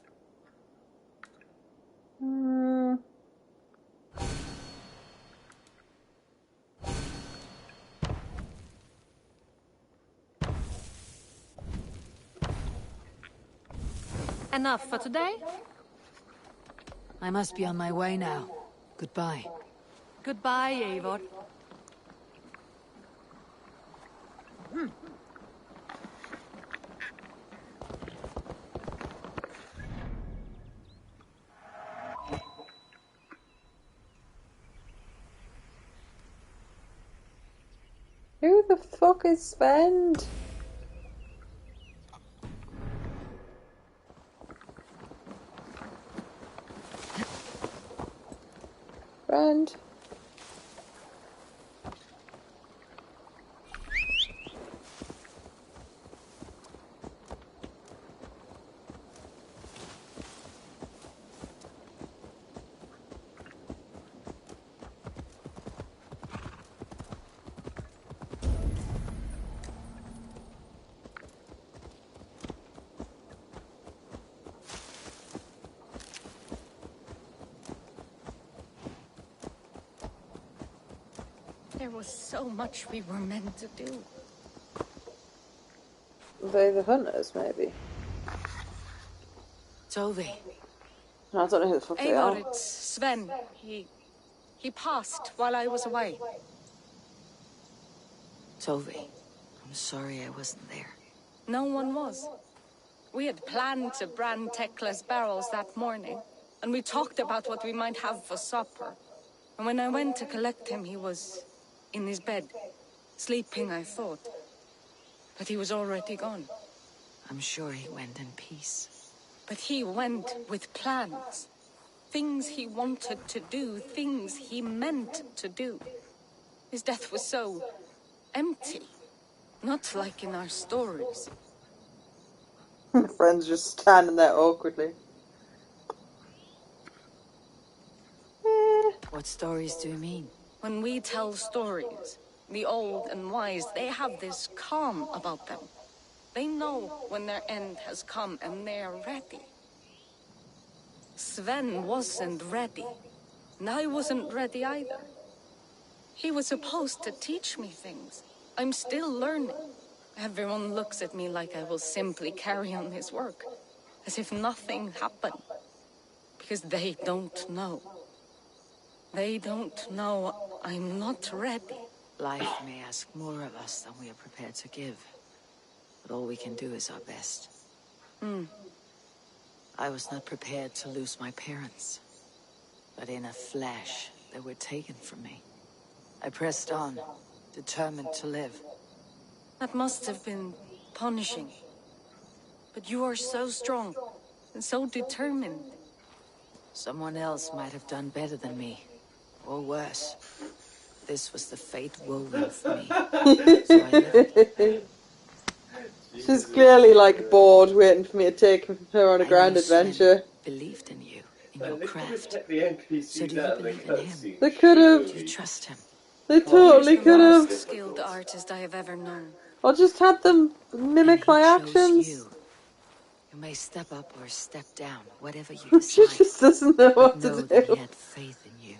Enough for today? I must be on my way now. Goodbye. Goodbye, Eivor. Who the fuck is Spend? Friend? There was so much we were meant to do. They the hunters, maybe. Tove. I don't know who the fuck they are. Eivor, it's Sven. He passed while I was away. Tove. I'm sorry I wasn't there. No one was. We had planned to brand Tekla's barrels that morning, and we talked about what we might have for supper. And when I went to collect him, he was in his bed. Sleeping, I thought. But he was already gone. I'm sure he went in peace. But he went with plans. Things he wanted to do, things he meant to do. His death was so empty. Not like in our stories. My friend's just standing there awkwardly. What stories do you mean? When we tell stories, the old and wise, they have this calm about them. They know when their end has come and they're ready. Sven wasn't ready. And I wasn't ready either. He was supposed to teach me things. I'm still learning. Everyone looks at me like I will simply carry on his work. As if nothing happened. Because they don't know. They don't know I'm not ready. Life may ask more of us than we are prepared to give. But all we can do is our best. I was not prepared to lose my parents. But in a flash, they were taken from me. I pressed on, determined to live. That must have been punishing. But you are so strong and so determined. Someone else might have done better than me. Or worse. This was the fate woven for me. So I lived. She's clearly like bored, waiting for me to take her on a grand know Sven adventure. believed in you, in your They could have craft. kept the NPCs So do you out of the believe in him? cutscene. They could have. Do you trust him? They Can't totally be could that have. Most skilled artist I have ever known. Or just had them mimic And my he chose actions. you. You may step up or step down, whatever you She decide. just doesn't know But what know to that he do. had faith in you.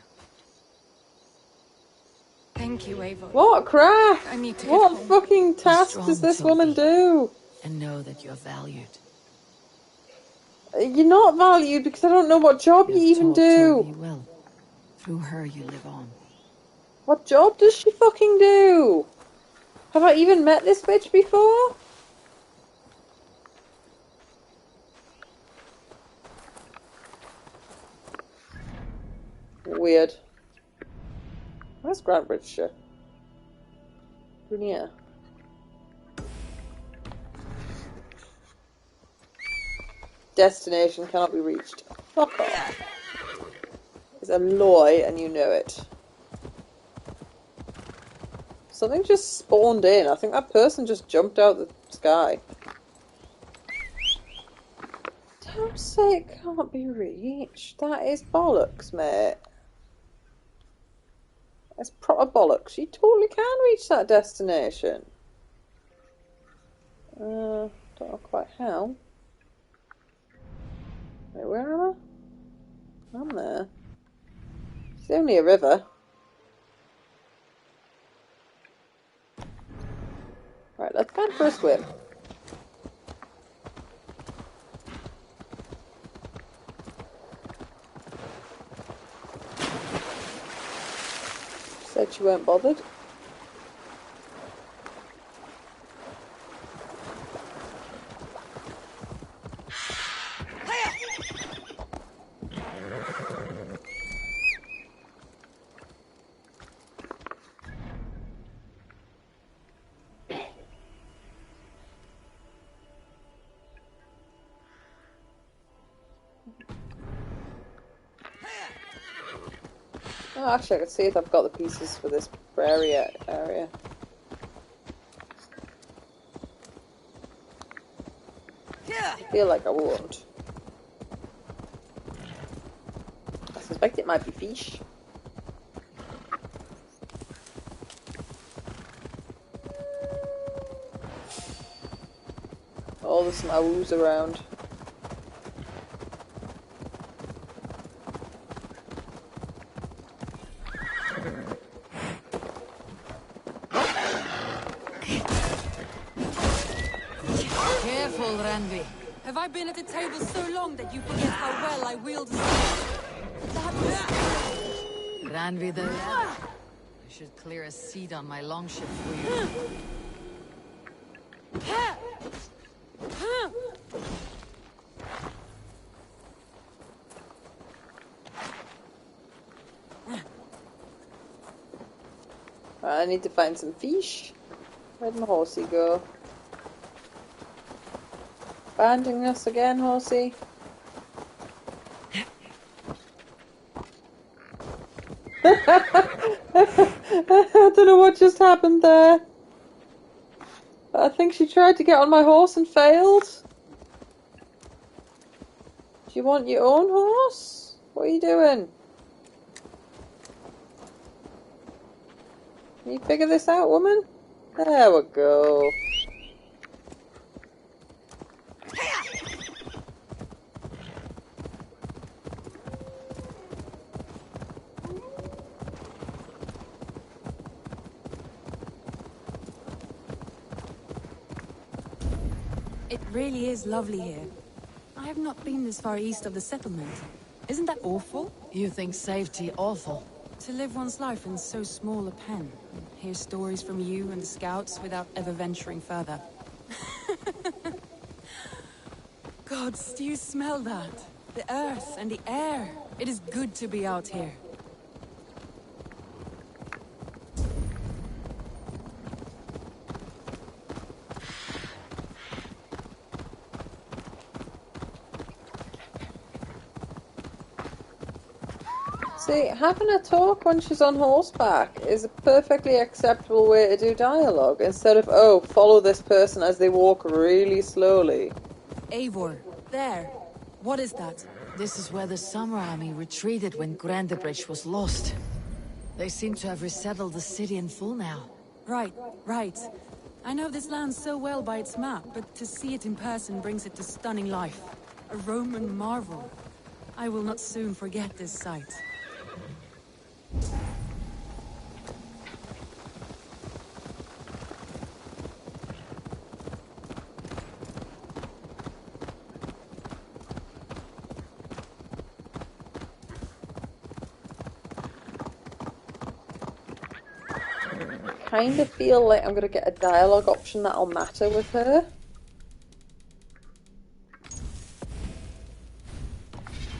Thank you, Eivor. What crack? I need to get What home. fucking Be task strong, does this Toby, woman do? and know that you're valued. You're not valued because I don't know what job you You've even taught Toby do. well. Through her you live on. What job does she fucking do? Have I even met this bitch before? Weird. Where's Grantbridgeshire? Grenier. Destination cannot be reached. Fuck off. It's a lie and you know it. Something just spawned in. I think that person just jumped out the sky. Don't say it can't be reached. That is bollocks, mate. That's proper bollocks. You totally can reach that destination. Don't know quite how. Wait, where am I? I'm there. It's only a river. Right, let's go for a swim. Said you weren't bothered. Oh, actually, I could see if I've got the pieces for this prairie area. I feel like I won't. I suspect it might be fish. Oh, there's some owls around. Careful, Ranvi. Have I been at the table so long that you forget how well I wield a sword? Ranvi the lad. I should clear a seat on my longship for you. I need to find some fish. Where'd my horsey go? Abandoning us again, horsey? I don't know what just happened there. I think she tried to get on my horse and failed. Do you want your own horse? What are you doing? Can you figure this out, woman? There we go. It really is lovely here. I have not been this far east of the settlement. Isn't that awful? You think safety awful? To live one's life in so small a pen. Hear stories from you and the scouts without ever venturing further. Gods, do you smell that? The earth and the air. It is good to be out here. See, having a talk when she's on horseback is a perfectly acceptable way to do dialogue, instead of, oh, follow this person as they walk really slowly. Eivor, there. What is that? This is where the Summer Army retreated when Grandebridge was lost. They seem to have resettled the city in full now. Right, right. I know this land so well by its map, but to see it in person brings it to stunning life. A Roman marvel. I will not soon forget this sight. Kind of feel like I'm going to get a dialogue option that'll matter with her.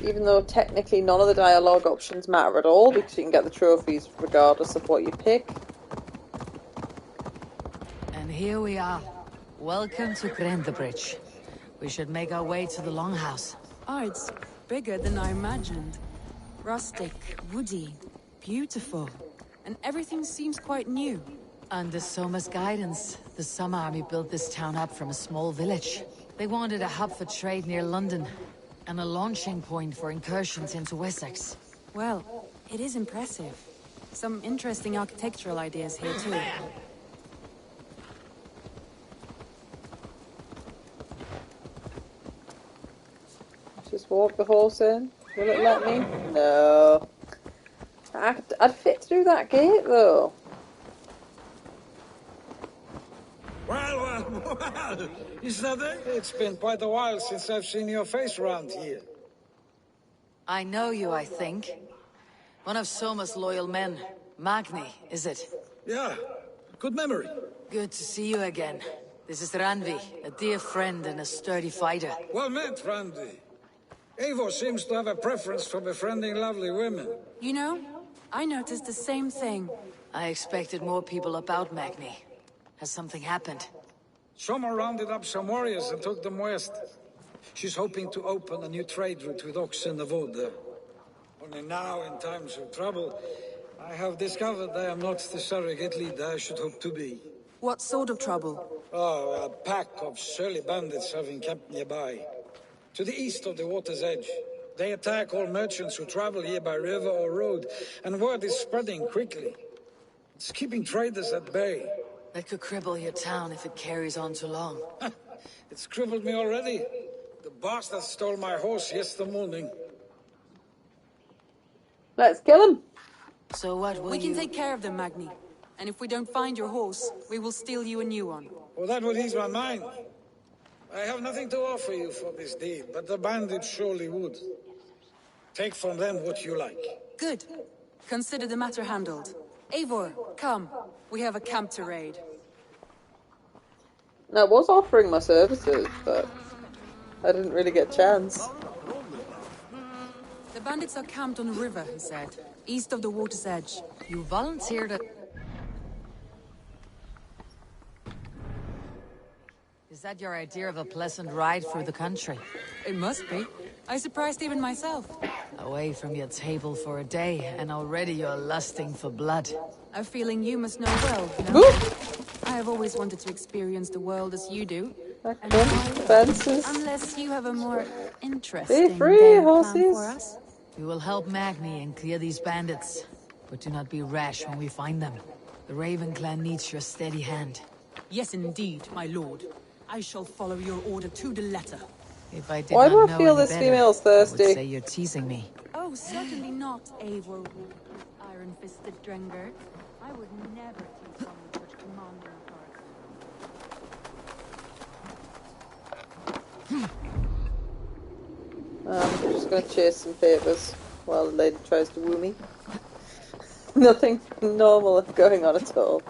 Even though technically none of the dialogue options matter at all, because you can get the trophies regardless of what you pick. And here we are. Welcome to Grandebridge. We should make our way to the Longhouse. Oh, it's bigger than I imagined. Rustic, woody, beautiful. And everything seems quite new. Under Soma's guidance, the Summer Army built this town up from a small village. They wanted a hub for trade near London, and a launching point for incursions into Wessex. Well, it is impressive. Some interesting architectural ideas here too. Just walk the horse in. Will it let me? No. I'd fit through that gate though. Well, is that it? It's been quite a while since I've seen your face around here. I know you, I think. One of Soma's loyal men. Magni, is it? Yeah, good memory. Good to see you again. This is Randvi, a dear friend and a sturdy fighter. Well met, Randvi. Eivor seems to have a preference for befriending lovely women. You know, I noticed the same thing. I expected more people about Magni. Has something happened? Soma rounded up some warriors and took them west. She's hoping to open a new trade route with Ox and the Wood there. Only now, in times of trouble, I have discovered I am not the surrogate leader I should hope to be. What sort of trouble? Oh, a pack of surly bandits have encamped nearby. To the east of the water's edge. They attack all merchants who travel here by river or road, and word is spreading quickly. It's keeping traders at bay. That could cripple your town if it carries on too long. It's crippled me already. The bastard stole my horse yesterday morning. Let's kill him. So what will We can take care of them, Magni. And if we don't find your horse, we will steal you a new one. Well, that would ease my mind. I have nothing to offer you for this deed, but the bandits surely would. Take from them what you like. Good. Consider the matter handled. Eivor, come. We have a camp to raid. I was offering my services, but I didn't really get a chance. The bandits are camped on a river, he said, east of the water's edge. You volunteered. Is that your idea of a pleasant ride through the country? It must be. I surprised even myself. Away from your table for a day, and already you're lusting for blood. A feeling you must know well, no? I have always wanted to experience the world as you do. Unless you have a more interesting game plan for us. We will help Magni and clear these bandits, but do not be rash when we find them. The Raven clan needs your steady hand. Yes, indeed, my lord. I shall follow your order to the letter. If I did Why do not I know feel any this better, female's I would thirsty? say you're teasing me. Oh, certainly not, Eivor, iron-fisted Drenger. I would never tease one with such commanding authority. I'm just going to chase some papers while the lady tries to woo me. Nothing normal going on at all.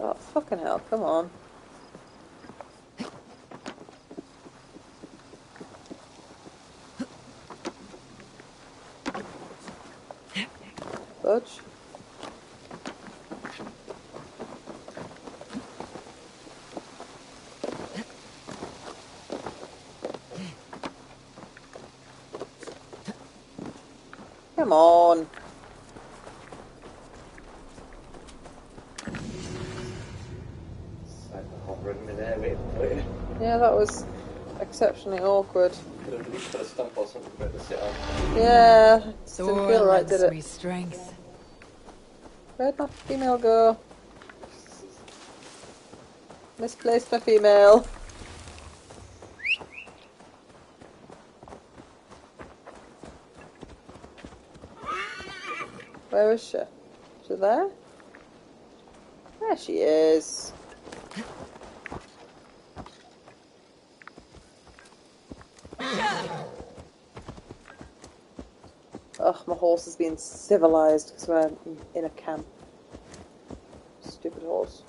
Oh, fucking hell, come on. Budge. Come on. Like hovering midair waiting for it. Yeah, that was exceptionally awkward. Could have at least put a stump or something for it to sit on. Yeah, it didn't Thor feel right, did lends it? me strength. Where'd my female go? Misplaced my female. Where is she? Is she there? There she is. Ugh, my horse is being civilized because we're in a camp. Stupid horse.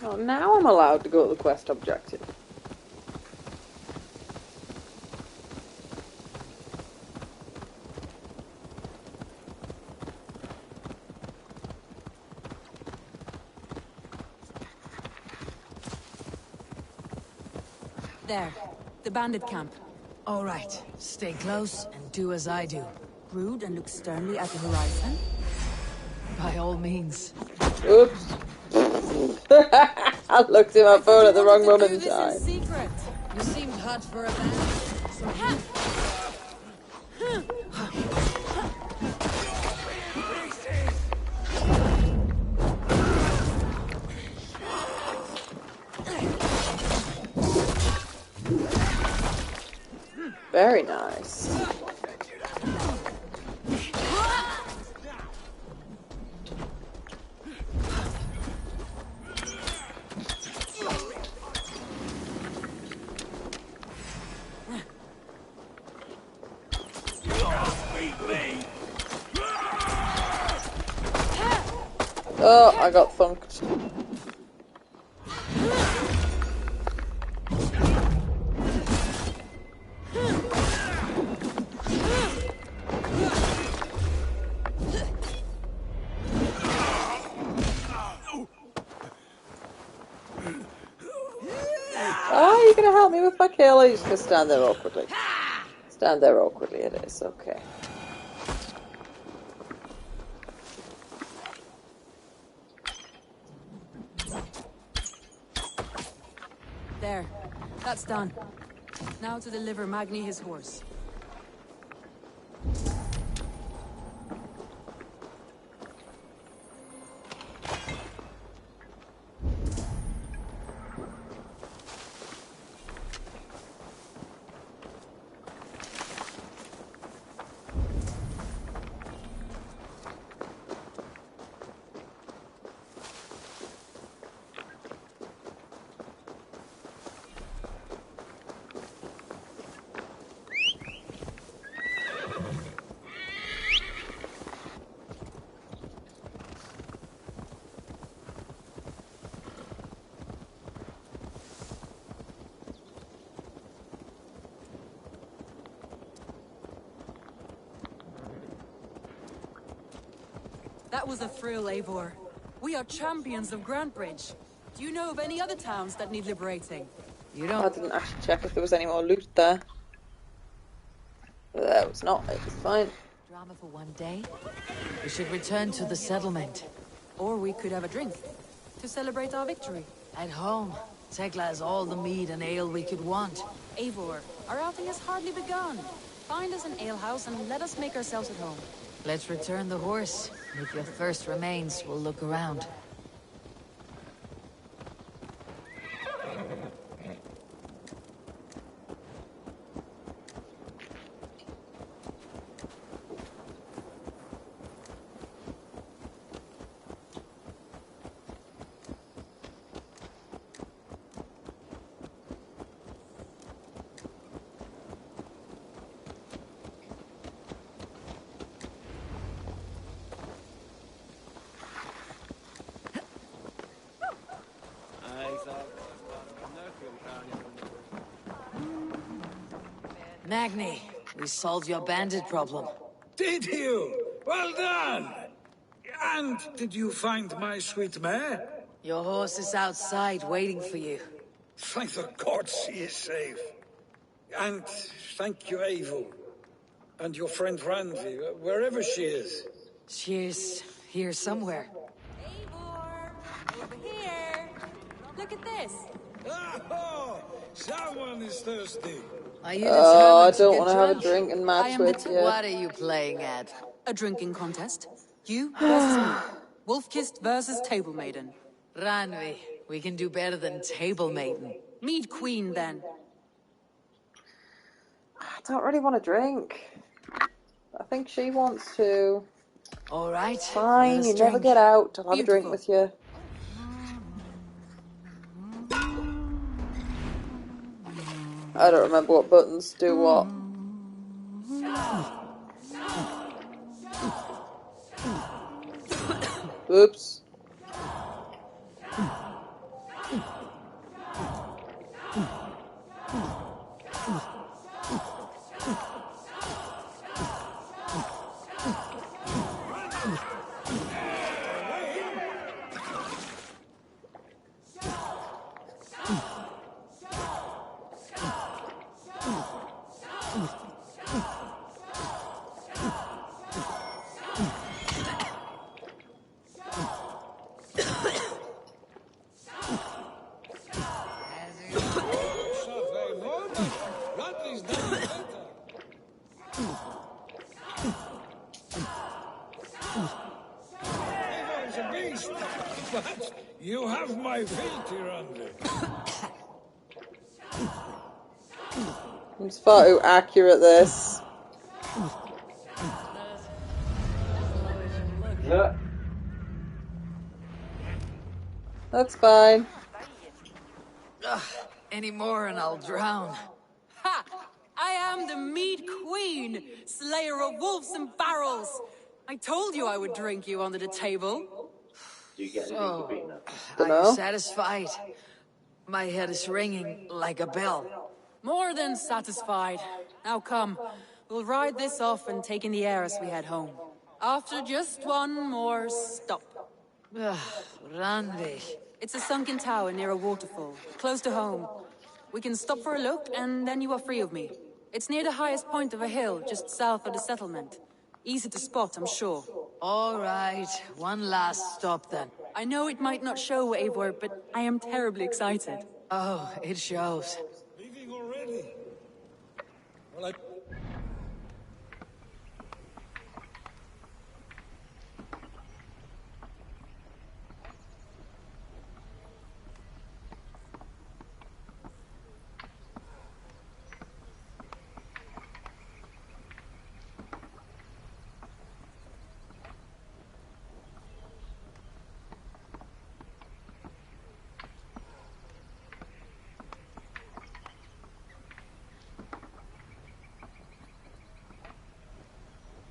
Oh, now I'm allowed to go to the quest objective. There, the bandit camp. All right, stay close and do as I do. Rude and look sternly at the horizon. By all means. Oops. I looked at my phone at the wrong moment in time. Secret. You seemed hot for a man. Very nice. Oh, I got thunked. Oh, you're gonna help me with my kill? You're just gonna stand there awkwardly. Stand there awkwardly, it is, okay. There, that's done. Now to deliver Magni his horse. That was a thrill, Eivor. We are champions of Grantbridge. Do you know of any other towns that need liberating? You I don't. didn't actually check if there was any more loot there. But there was not, it was fine. Drama for one day. We should return to the settlement. Or we could have a drink to celebrate our victory. At home. Tekla has all the mead and ale we could want. Eivor, our outing has hardly begun. Find us an alehouse and let us make ourselves at home. Let's return the horse. If your thirst remains, we'll look around. Magni, we solved your bandit problem. Did you? Well done! And did you find my sweet mare? Your horse is outside waiting for you. Thank the gods she is safe. And thank you, Eivor. And your friend Randi, wherever she is. She's here somewhere. Eivor! Over here! Look at this! Oh, someone is thirsty. Are you Oh, I determined to don't get want to have a drunk? drinking match with you. What are you playing at? A drinking contest. You versus me. Wolf-kissed versus Table Maiden. Ranvi, we can do better than Table Maiden. Mead Queen, then. I don't really want to drink. I think she wants to. All right. Fine, you never get out. I'll have a drink with you. I don't remember what buttons do what. Oops. But you have my filthy Randi. I'm far too accurate this. Yeah. That's fine. Any more and I'll drown. Ha! I am the Mead Queen, slayer of wolves and barrels. I told you I would drink you under the table. Do you get anything for beating her? Are you satisfied? My head is ringing like a bell. More than satisfied. Now come, we'll ride this off and take in the air as we head home. After just one more stop. Randi. It's a sunken tower near a waterfall, close to home. We can stop for a look, and then you are free of me. It's near the highest point of a hill, just south of the settlement. Easy to spot, I'm sure. All right, one last stop then. I know it might not show, Eivor, but I am terribly excited. Oh, it shows. Leaving already? Well,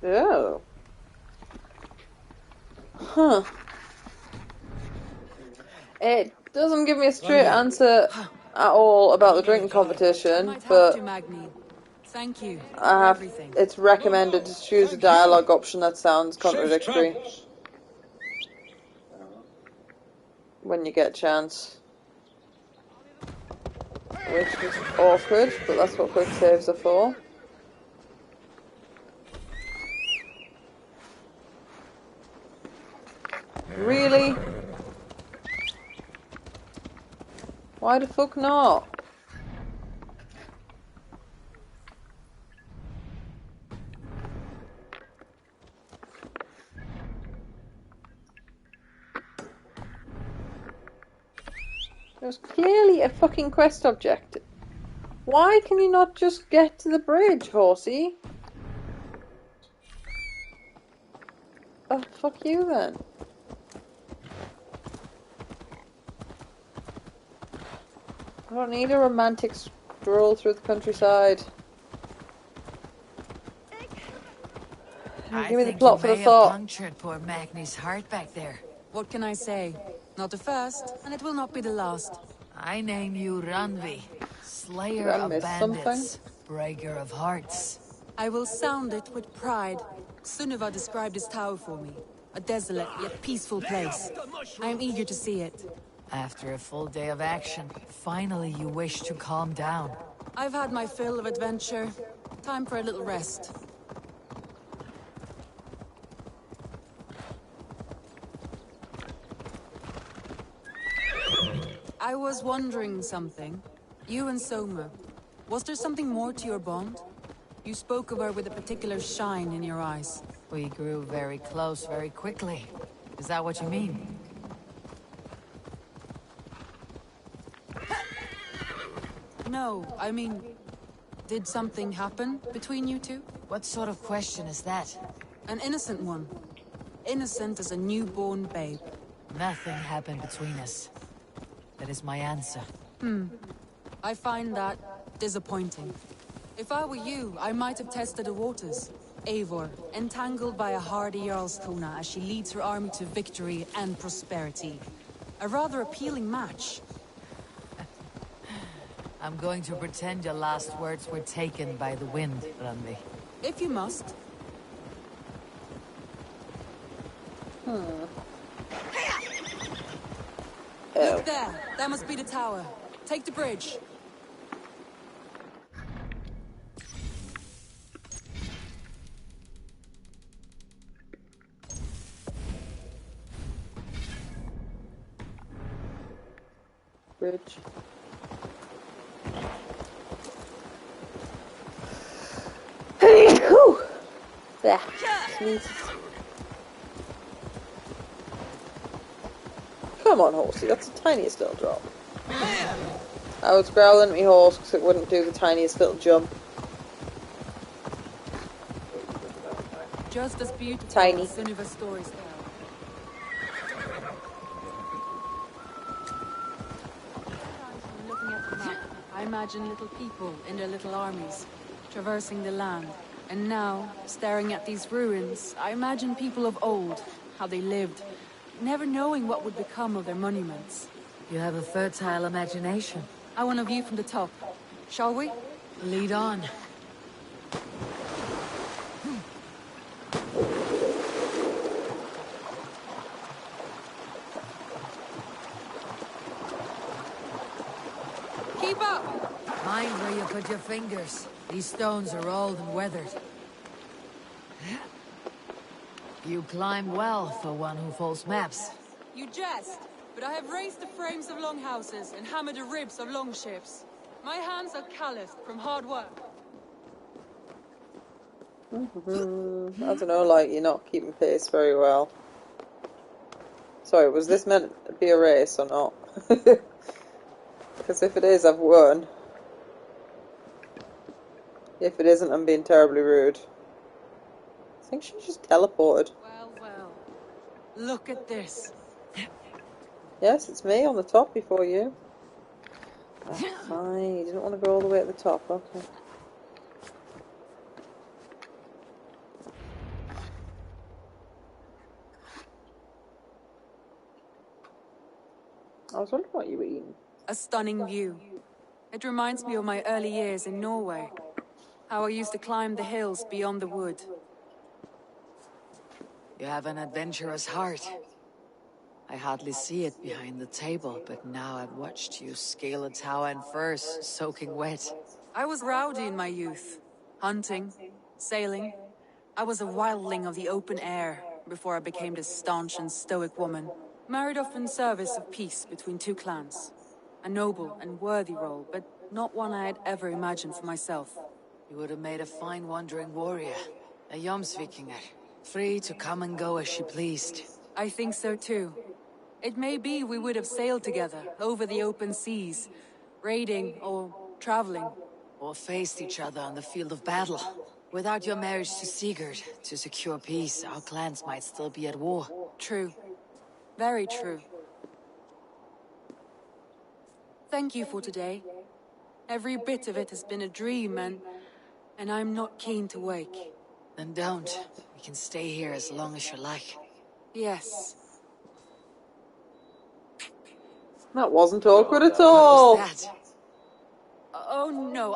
Oh. Huh. It doesn't give me a straight answer at all about the drinking competition, but Thank you I have, it's recommended to choose a dialogue option that sounds contradictory when you get a chance. Which is awkward, but that's what quick saves are for. Really? Why the fuck not? There's clearly a fucking quest objective. Why can you not just get to the bridge, horsey? Oh, fuck you then. I don't need a romantic stroll through the countryside. I Give me the think plot you for the may have thought. punctured poor Magni's heart back there. What can I say? Not the first, and it will not be the last. I name you Ranvi, Did slayer I of miss something? bandits, breaker of hearts. I will sound it with pride. Sunniva described this tower for me. A desolate yet peaceful place. I am eager to see it. After a full day of action, finally you wish to calm down. I've had my fill of adventure. Time for a little rest. I was wondering something. You and Soma. Was there something more to your bond? You spoke of her with a particular shine in your eyes. We grew very close very quickly. Is that what you mean? No, I mean... Did something happen between you two? What sort of question is that? An innocent one. Innocent as a newborn babe. Nothing happened between us. That is my answer. I find that disappointing. If I were you, I might have tested the waters. Eivor, entangled by a hardy Jarlskona as she leads her army to victory and prosperity. A rather appealing match. I'm going to pretend your last words were taken by the wind, Ranvi. If you must. Look there! That must be the tower. Take the bridge. Bridge. Whew. There. Sneezes. Come on, horsey, that's the tiniest little drop. I was growling at my horse because it wouldn't do the tiniest little jump. Just as beautiful Tiny. as Sunniva's stories tell. Looking at the map, I imagine little people in their little armies, traversing the land. And now, staring at these ruins, I imagine people of old, how they lived, never knowing what would become of their monuments. You have a fertile imagination. I want a view from the top. Shall we? Lead on. Keep up! Mind where you put your fingers. These stones are old and weathered. You climb well for one who folds maps. You jest, but I have raised the frames of longhouses and hammered the ribs of longships. My hands are calloused from hard work. I don't know, like, you're not keeping pace very well. Sorry, was this meant to be a race or not? Because if it is, I've won. If it isn't, I'm being terribly rude. I think she just teleported. Well, well. Look at this. Yes, it's me on the top before you. Oh, fine, you didn't want to go all the way at the top, okay. I was wondering what you were eating. A stunning view. It reminds me of my early years in Norway. How I used to climb the hills beyond the wood. You have an adventurous heart. I hardly see it behind the table, but now I've watched you scale a tower in furs, soaking wet. I was rowdy in my youth. Hunting, sailing. I was a wildling of the open air before I became this staunch and stoic woman. Married off in service of peace between two clans. A noble and worthy role, but not one I had ever imagined for myself. You would have made a fine wandering warrior. A Jomsvikinger. Free to come and go as she pleased. I think so too. It may be we would have sailed together, over the open seas, raiding or traveling. Or faced each other on the field of battle. Without your marriage to Sigurd, to secure peace, our clans might still be at war. True. Very true. Thank you for today. Every bit of it has been a dream, and I'm not keen to wake. Then don't. We can stay here as long as you like. Yes. That wasn't awkward at all. What was that? Oh no,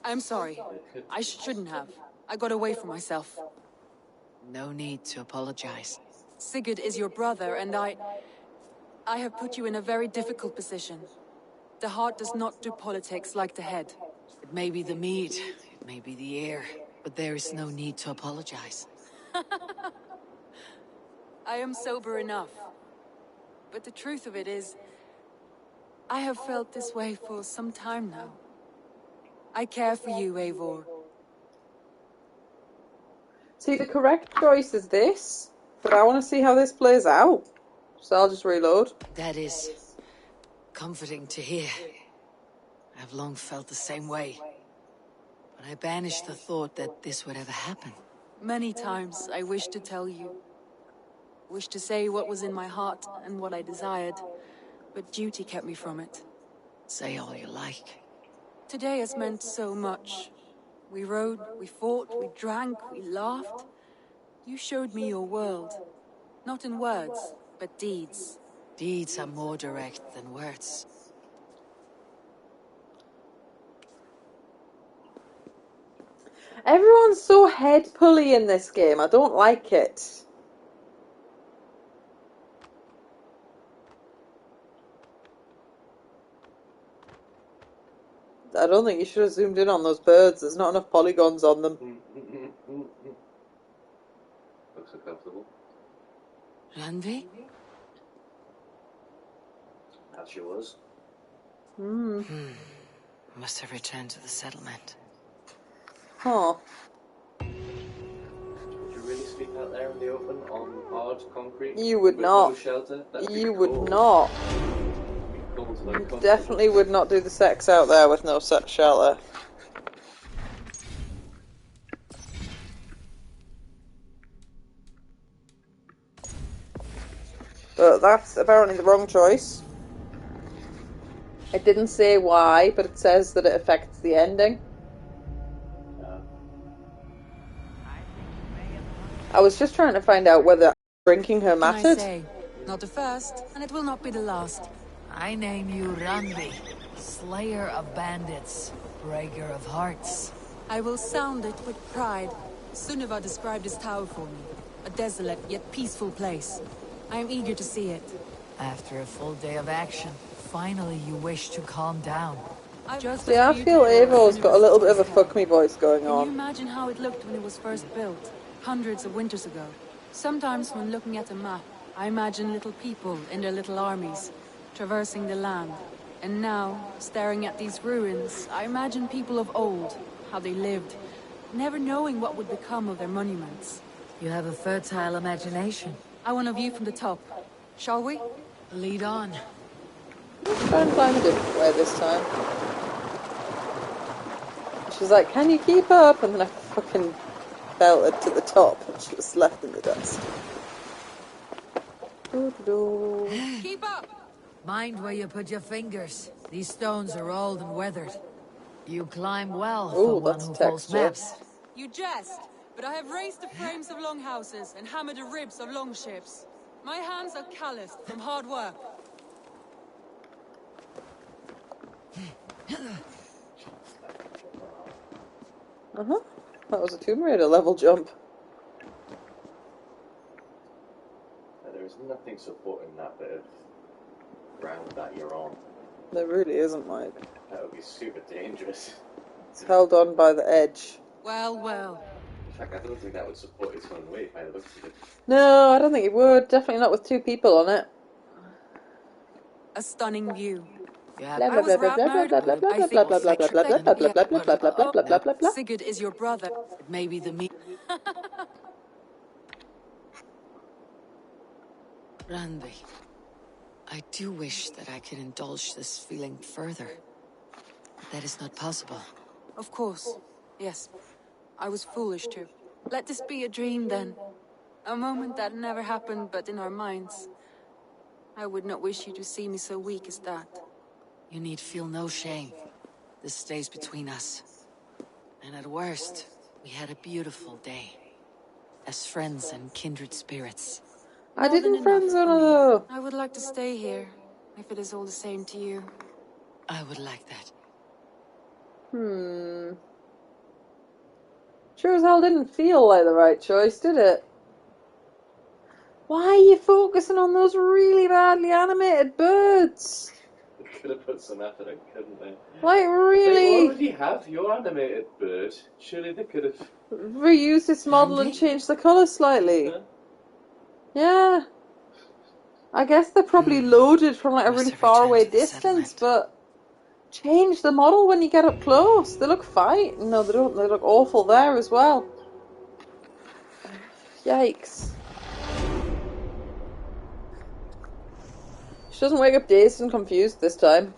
I'm sorry. I shouldn't have. I got away from myself. No need to apologize. Sigurd is your brother, and I have put you in a very difficult position. The heart does not do politics like the head. It may be the meat, it may be the air, but there is no need to apologize. I am sober enough. But the truth of it is, I have felt this way for some time now. I care for you, Eivor. See, the correct choice is this, but I want to see how this plays out. So I'll just reload. That is comforting to hear. I've long felt the same way. But I banished the thought that this would ever happen. Many times I wished to tell you. Wished to say what was in my heart and what I desired, but duty kept me from it. Say all you like. Today has meant so much. We rode, we fought, we drank, we laughed. You showed me your world. Not in words, but deeds. Deeds are more direct than words. Everyone's so head-pully in this game. I don't like it. I don't think you should have zoomed in on those birds. There's not enough polygons on them. Looks uncomfortable. Randvi? As she was. Must have returned to the settlement. Huh. Would you really sleep out there in the open on hard concrete? You would with not. No shelter? That'd be You cold. would not. Cold to like You definitely would not do the sex out there with no shelter. But that's apparently the wrong choice. It didn't say why, but it says that it affects the ending. I was just trying to find out whether drinking her What can I mattered. say? Not the first, and it will not be the last. I name you Randvi, slayer of bandits, breaker of hearts. I will sound it with pride. Sunniva described this tower for me. A desolate yet peaceful place. I am eager to see it. After a full day of action, finally you wish to calm down. Just See, as I feel beautiful as Eivor's got a little bit of a Sunniva's fuck me voice going Can you on. imagine how it looked when it was first built, hundreds of winters ago? Sometimes when looking at a map, I imagine little people in their little armies, traversing the land. And now, staring at these ruins, I imagine people of old, how they lived, never knowing what would become of their monuments. You have a fertile imagination. I want a view from the top. Shall we? Lead on. Let's try and find a different way this time. She's like, can you keep up? And then I fucking belted to the top and she was left in the dust. Keep up! Mind where you put your fingers. These stones are old and weathered. You climb well Ooh, for one that's who follows texture. maps. You jest, but I have raised the frames of long houses and hammered the ribs of long ships. My hands are calloused from hard work. Uh-huh. That was a Tomb Raider level jump. There is nothing supporting that bit of ground that you're on. There really isn't, Mike. That would be super dangerous. It's held on by the edge. Well, well. In fact, I don't think that would support its own weight by the looks of it. No, I don't think it would. Definitely not with two people on it. A stunning view. Yeah, Blah I blah was blah blah blah blah ratnered. blah blah blah I blah blah think blah blah blah blah blah blah blah blah blah blah blah blah blah blah blah. Sigurd is your brother. It may be the me. Randvi, I do wish that I could indulge this feeling further. But that is not possible. Of course. Yes. I was foolish too. Let this be a dream then. A moment that never happened but in our minds. I would not wish you to see me so weak as that. You need feel no shame. This stays between us. And at worst, we had a beautiful day. As friends and kindred spirits. I More than didn't enough friend for zone me. though. I would like to stay here, if it is all the same to you. I would like that. Sure as hell didn't feel like the right choice, did it? Why are you focusing on those really badly animated birds? They could have put some effort in, couldn't they? Like, really? They already have your animated bird. Surely they could have reused this model and changed the colour slightly. Yeah. I guess they're probably loaded from like a really far away distance, but change the model when you get up close. They look fine. No, they don't. They look awful there as well. Yikes. She doesn't wake up dazed and confused this time.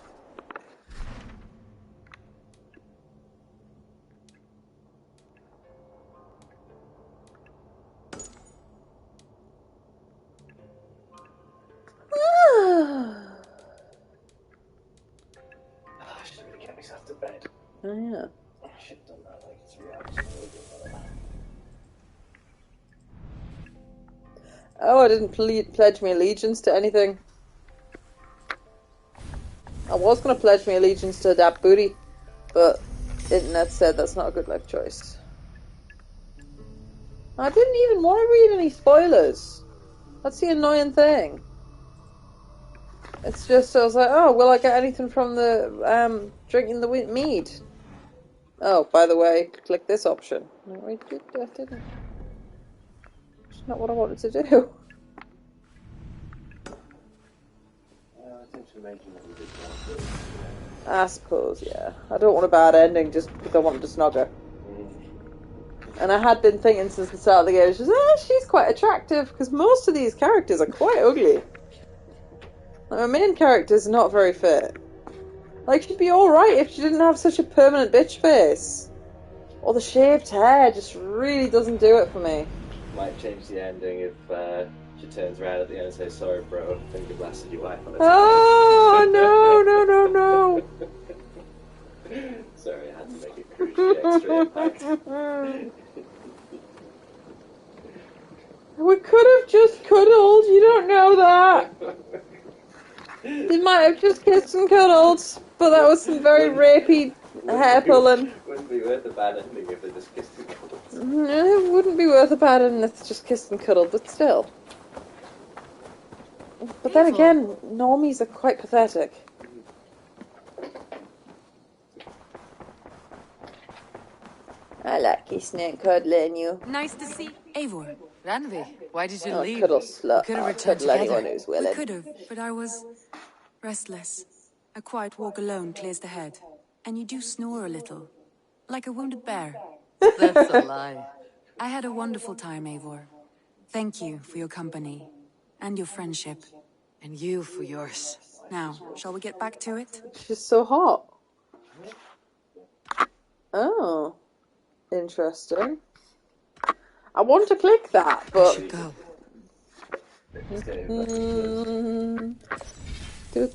I should really get myself to bed. Oh yeah. I should have done that like 3 hours ago. Oh, I didn't pledge my allegiance to anything. I was going to pledge my allegiance to that booty, but internet said that's not a good life choice. I didn't even want to read any spoilers. That's the annoying thing. It's just, I was like, oh, will I get anything from the drinking the mead? Oh, by the way, click this option. No, I didn't. It's not what I wanted to do. I think to imagine that we did want to. I suppose, yeah. I don't want a bad ending just because I wanted to snog her. And I had been thinking since the start of the game, she's quite attractive, because most of these characters are quite ugly. Like, my main character's not very fit. Like, she'd be alright if she didn't have such a permanent bitch face. Or the shaved hair just really doesn't do it for me. Might change the ending if she turns around at the end and says, sorry bro, I think you blasted your wife on it. Oh, no. Sorry, I had to make a cruise extra impact. We could have just cuddled, you don't know that. They might have just kissed and cuddled, but that was some very rapey hair pulling. Wouldn't be worth a bad ending if they just kissed and cuddled. It wouldn't be worth a bad ending if they just kissed and cuddled, but still. But then again, normies are quite pathetic. I like kissing and cuddling you. Nice to see Eivor, Randvi, why did you leave? Cuddle slut. We could have I'll returned cuddle together. anyone who's willing. We could have, but I was restless. A quiet walk alone clears the head. And you do snore a little, like a wounded bear. That's a lie. I had a wonderful time, Eivor. Thank you for your company and your friendship. And you for yours. Now, shall we get back to it? She's so hot. Oh. Interesting. I want to click that, but... should go.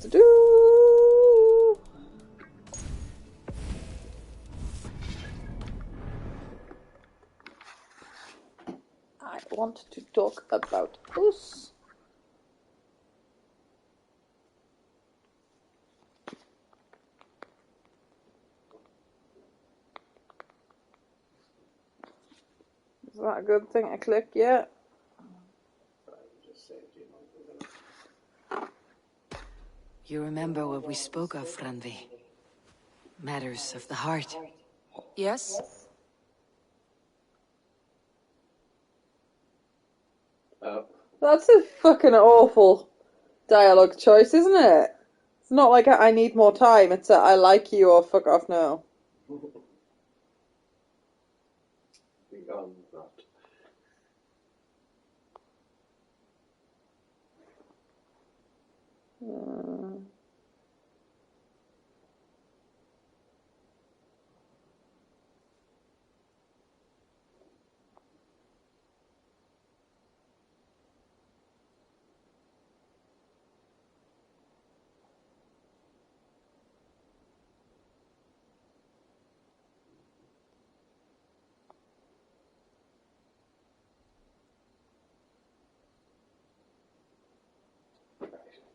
Do. I want to talk about this. Is that a good thing to click yet? You remember what we spoke of, Randvi? Matters of the heart. Yes? That's a fucking awful dialogue choice, isn't it? not like I need more time, it's a I like you or fuck off now. Beyond that.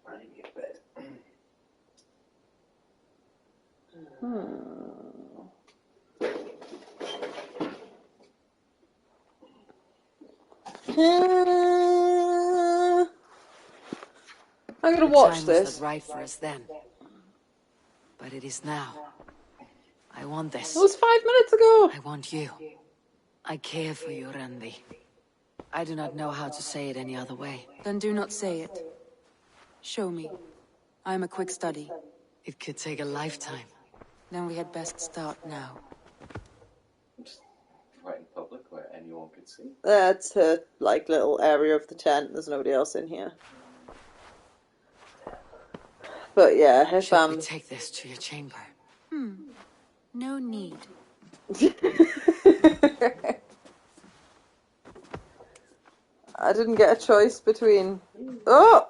I need to get to bed. I'm gonna The watch time this. was not right for us then, but it is now. I want this. It was 5 minutes ago. I want you. I care for you, Randy. I do not know how to say it any other way. Then do not say it. Show me. I am a quick study. It could take a lifetime. Then we had best start now. Just right in public where anyone could see. That's her, like, little area of the tent. There's nobody else in here. But yeah, if Should we take this to your chamber? No need. I didn't get a choice between... Oh!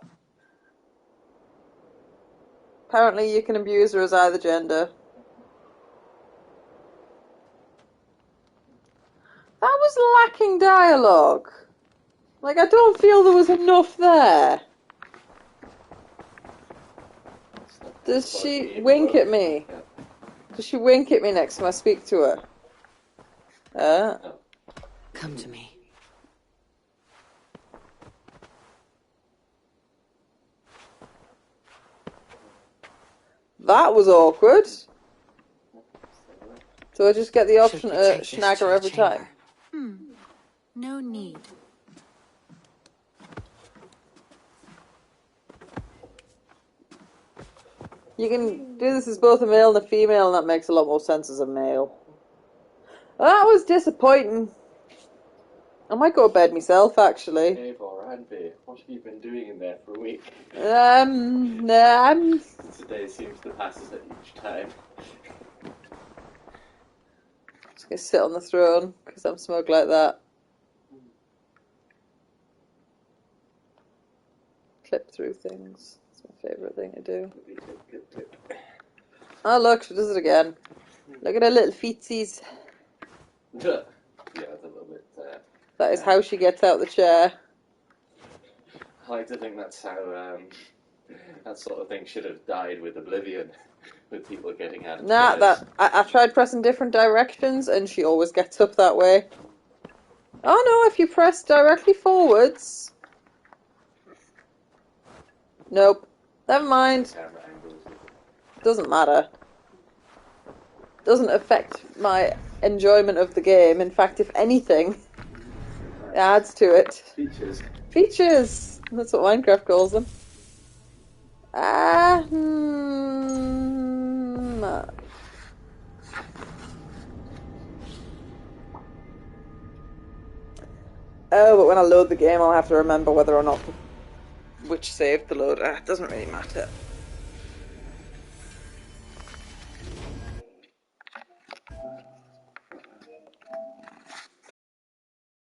Apparently you can abuse her as either gender. That was lacking dialogue. Like, I don't feel there was enough there. Does she wink at me? Does she wink at me next time I speak to her? Come to me. That was awkward. So I just get the option to snag her every time. No need. You can do this as both a male and a female, and that makes a lot more sense as a male. That was disappointing. I might go to bed myself, actually. Eivor, Andy, what have you been doing in there for a week? Today seems to pass us at each time. Just gonna sit on the throne, because I'm smug like that. Clip through things. It's my favourite thing to do. Oh look, she does it again. Look at her little feetsies. Yeah, it's a little bit... That is how she gets out the chair. I like to think that's how that sort of thing should have died with Oblivion, with people getting out of chairs. I've tried pressing different directions, and she always gets up that way. Oh no, if you press directly forwards... Nope. Never mind. Doesn't matter. Doesn't affect my enjoyment of the game. In fact, if anything, it adds to it. Features. Features! That's what Minecraft calls them. Oh, but when I load the game, I'll have to remember whether or not which save to load. It doesn't really matter.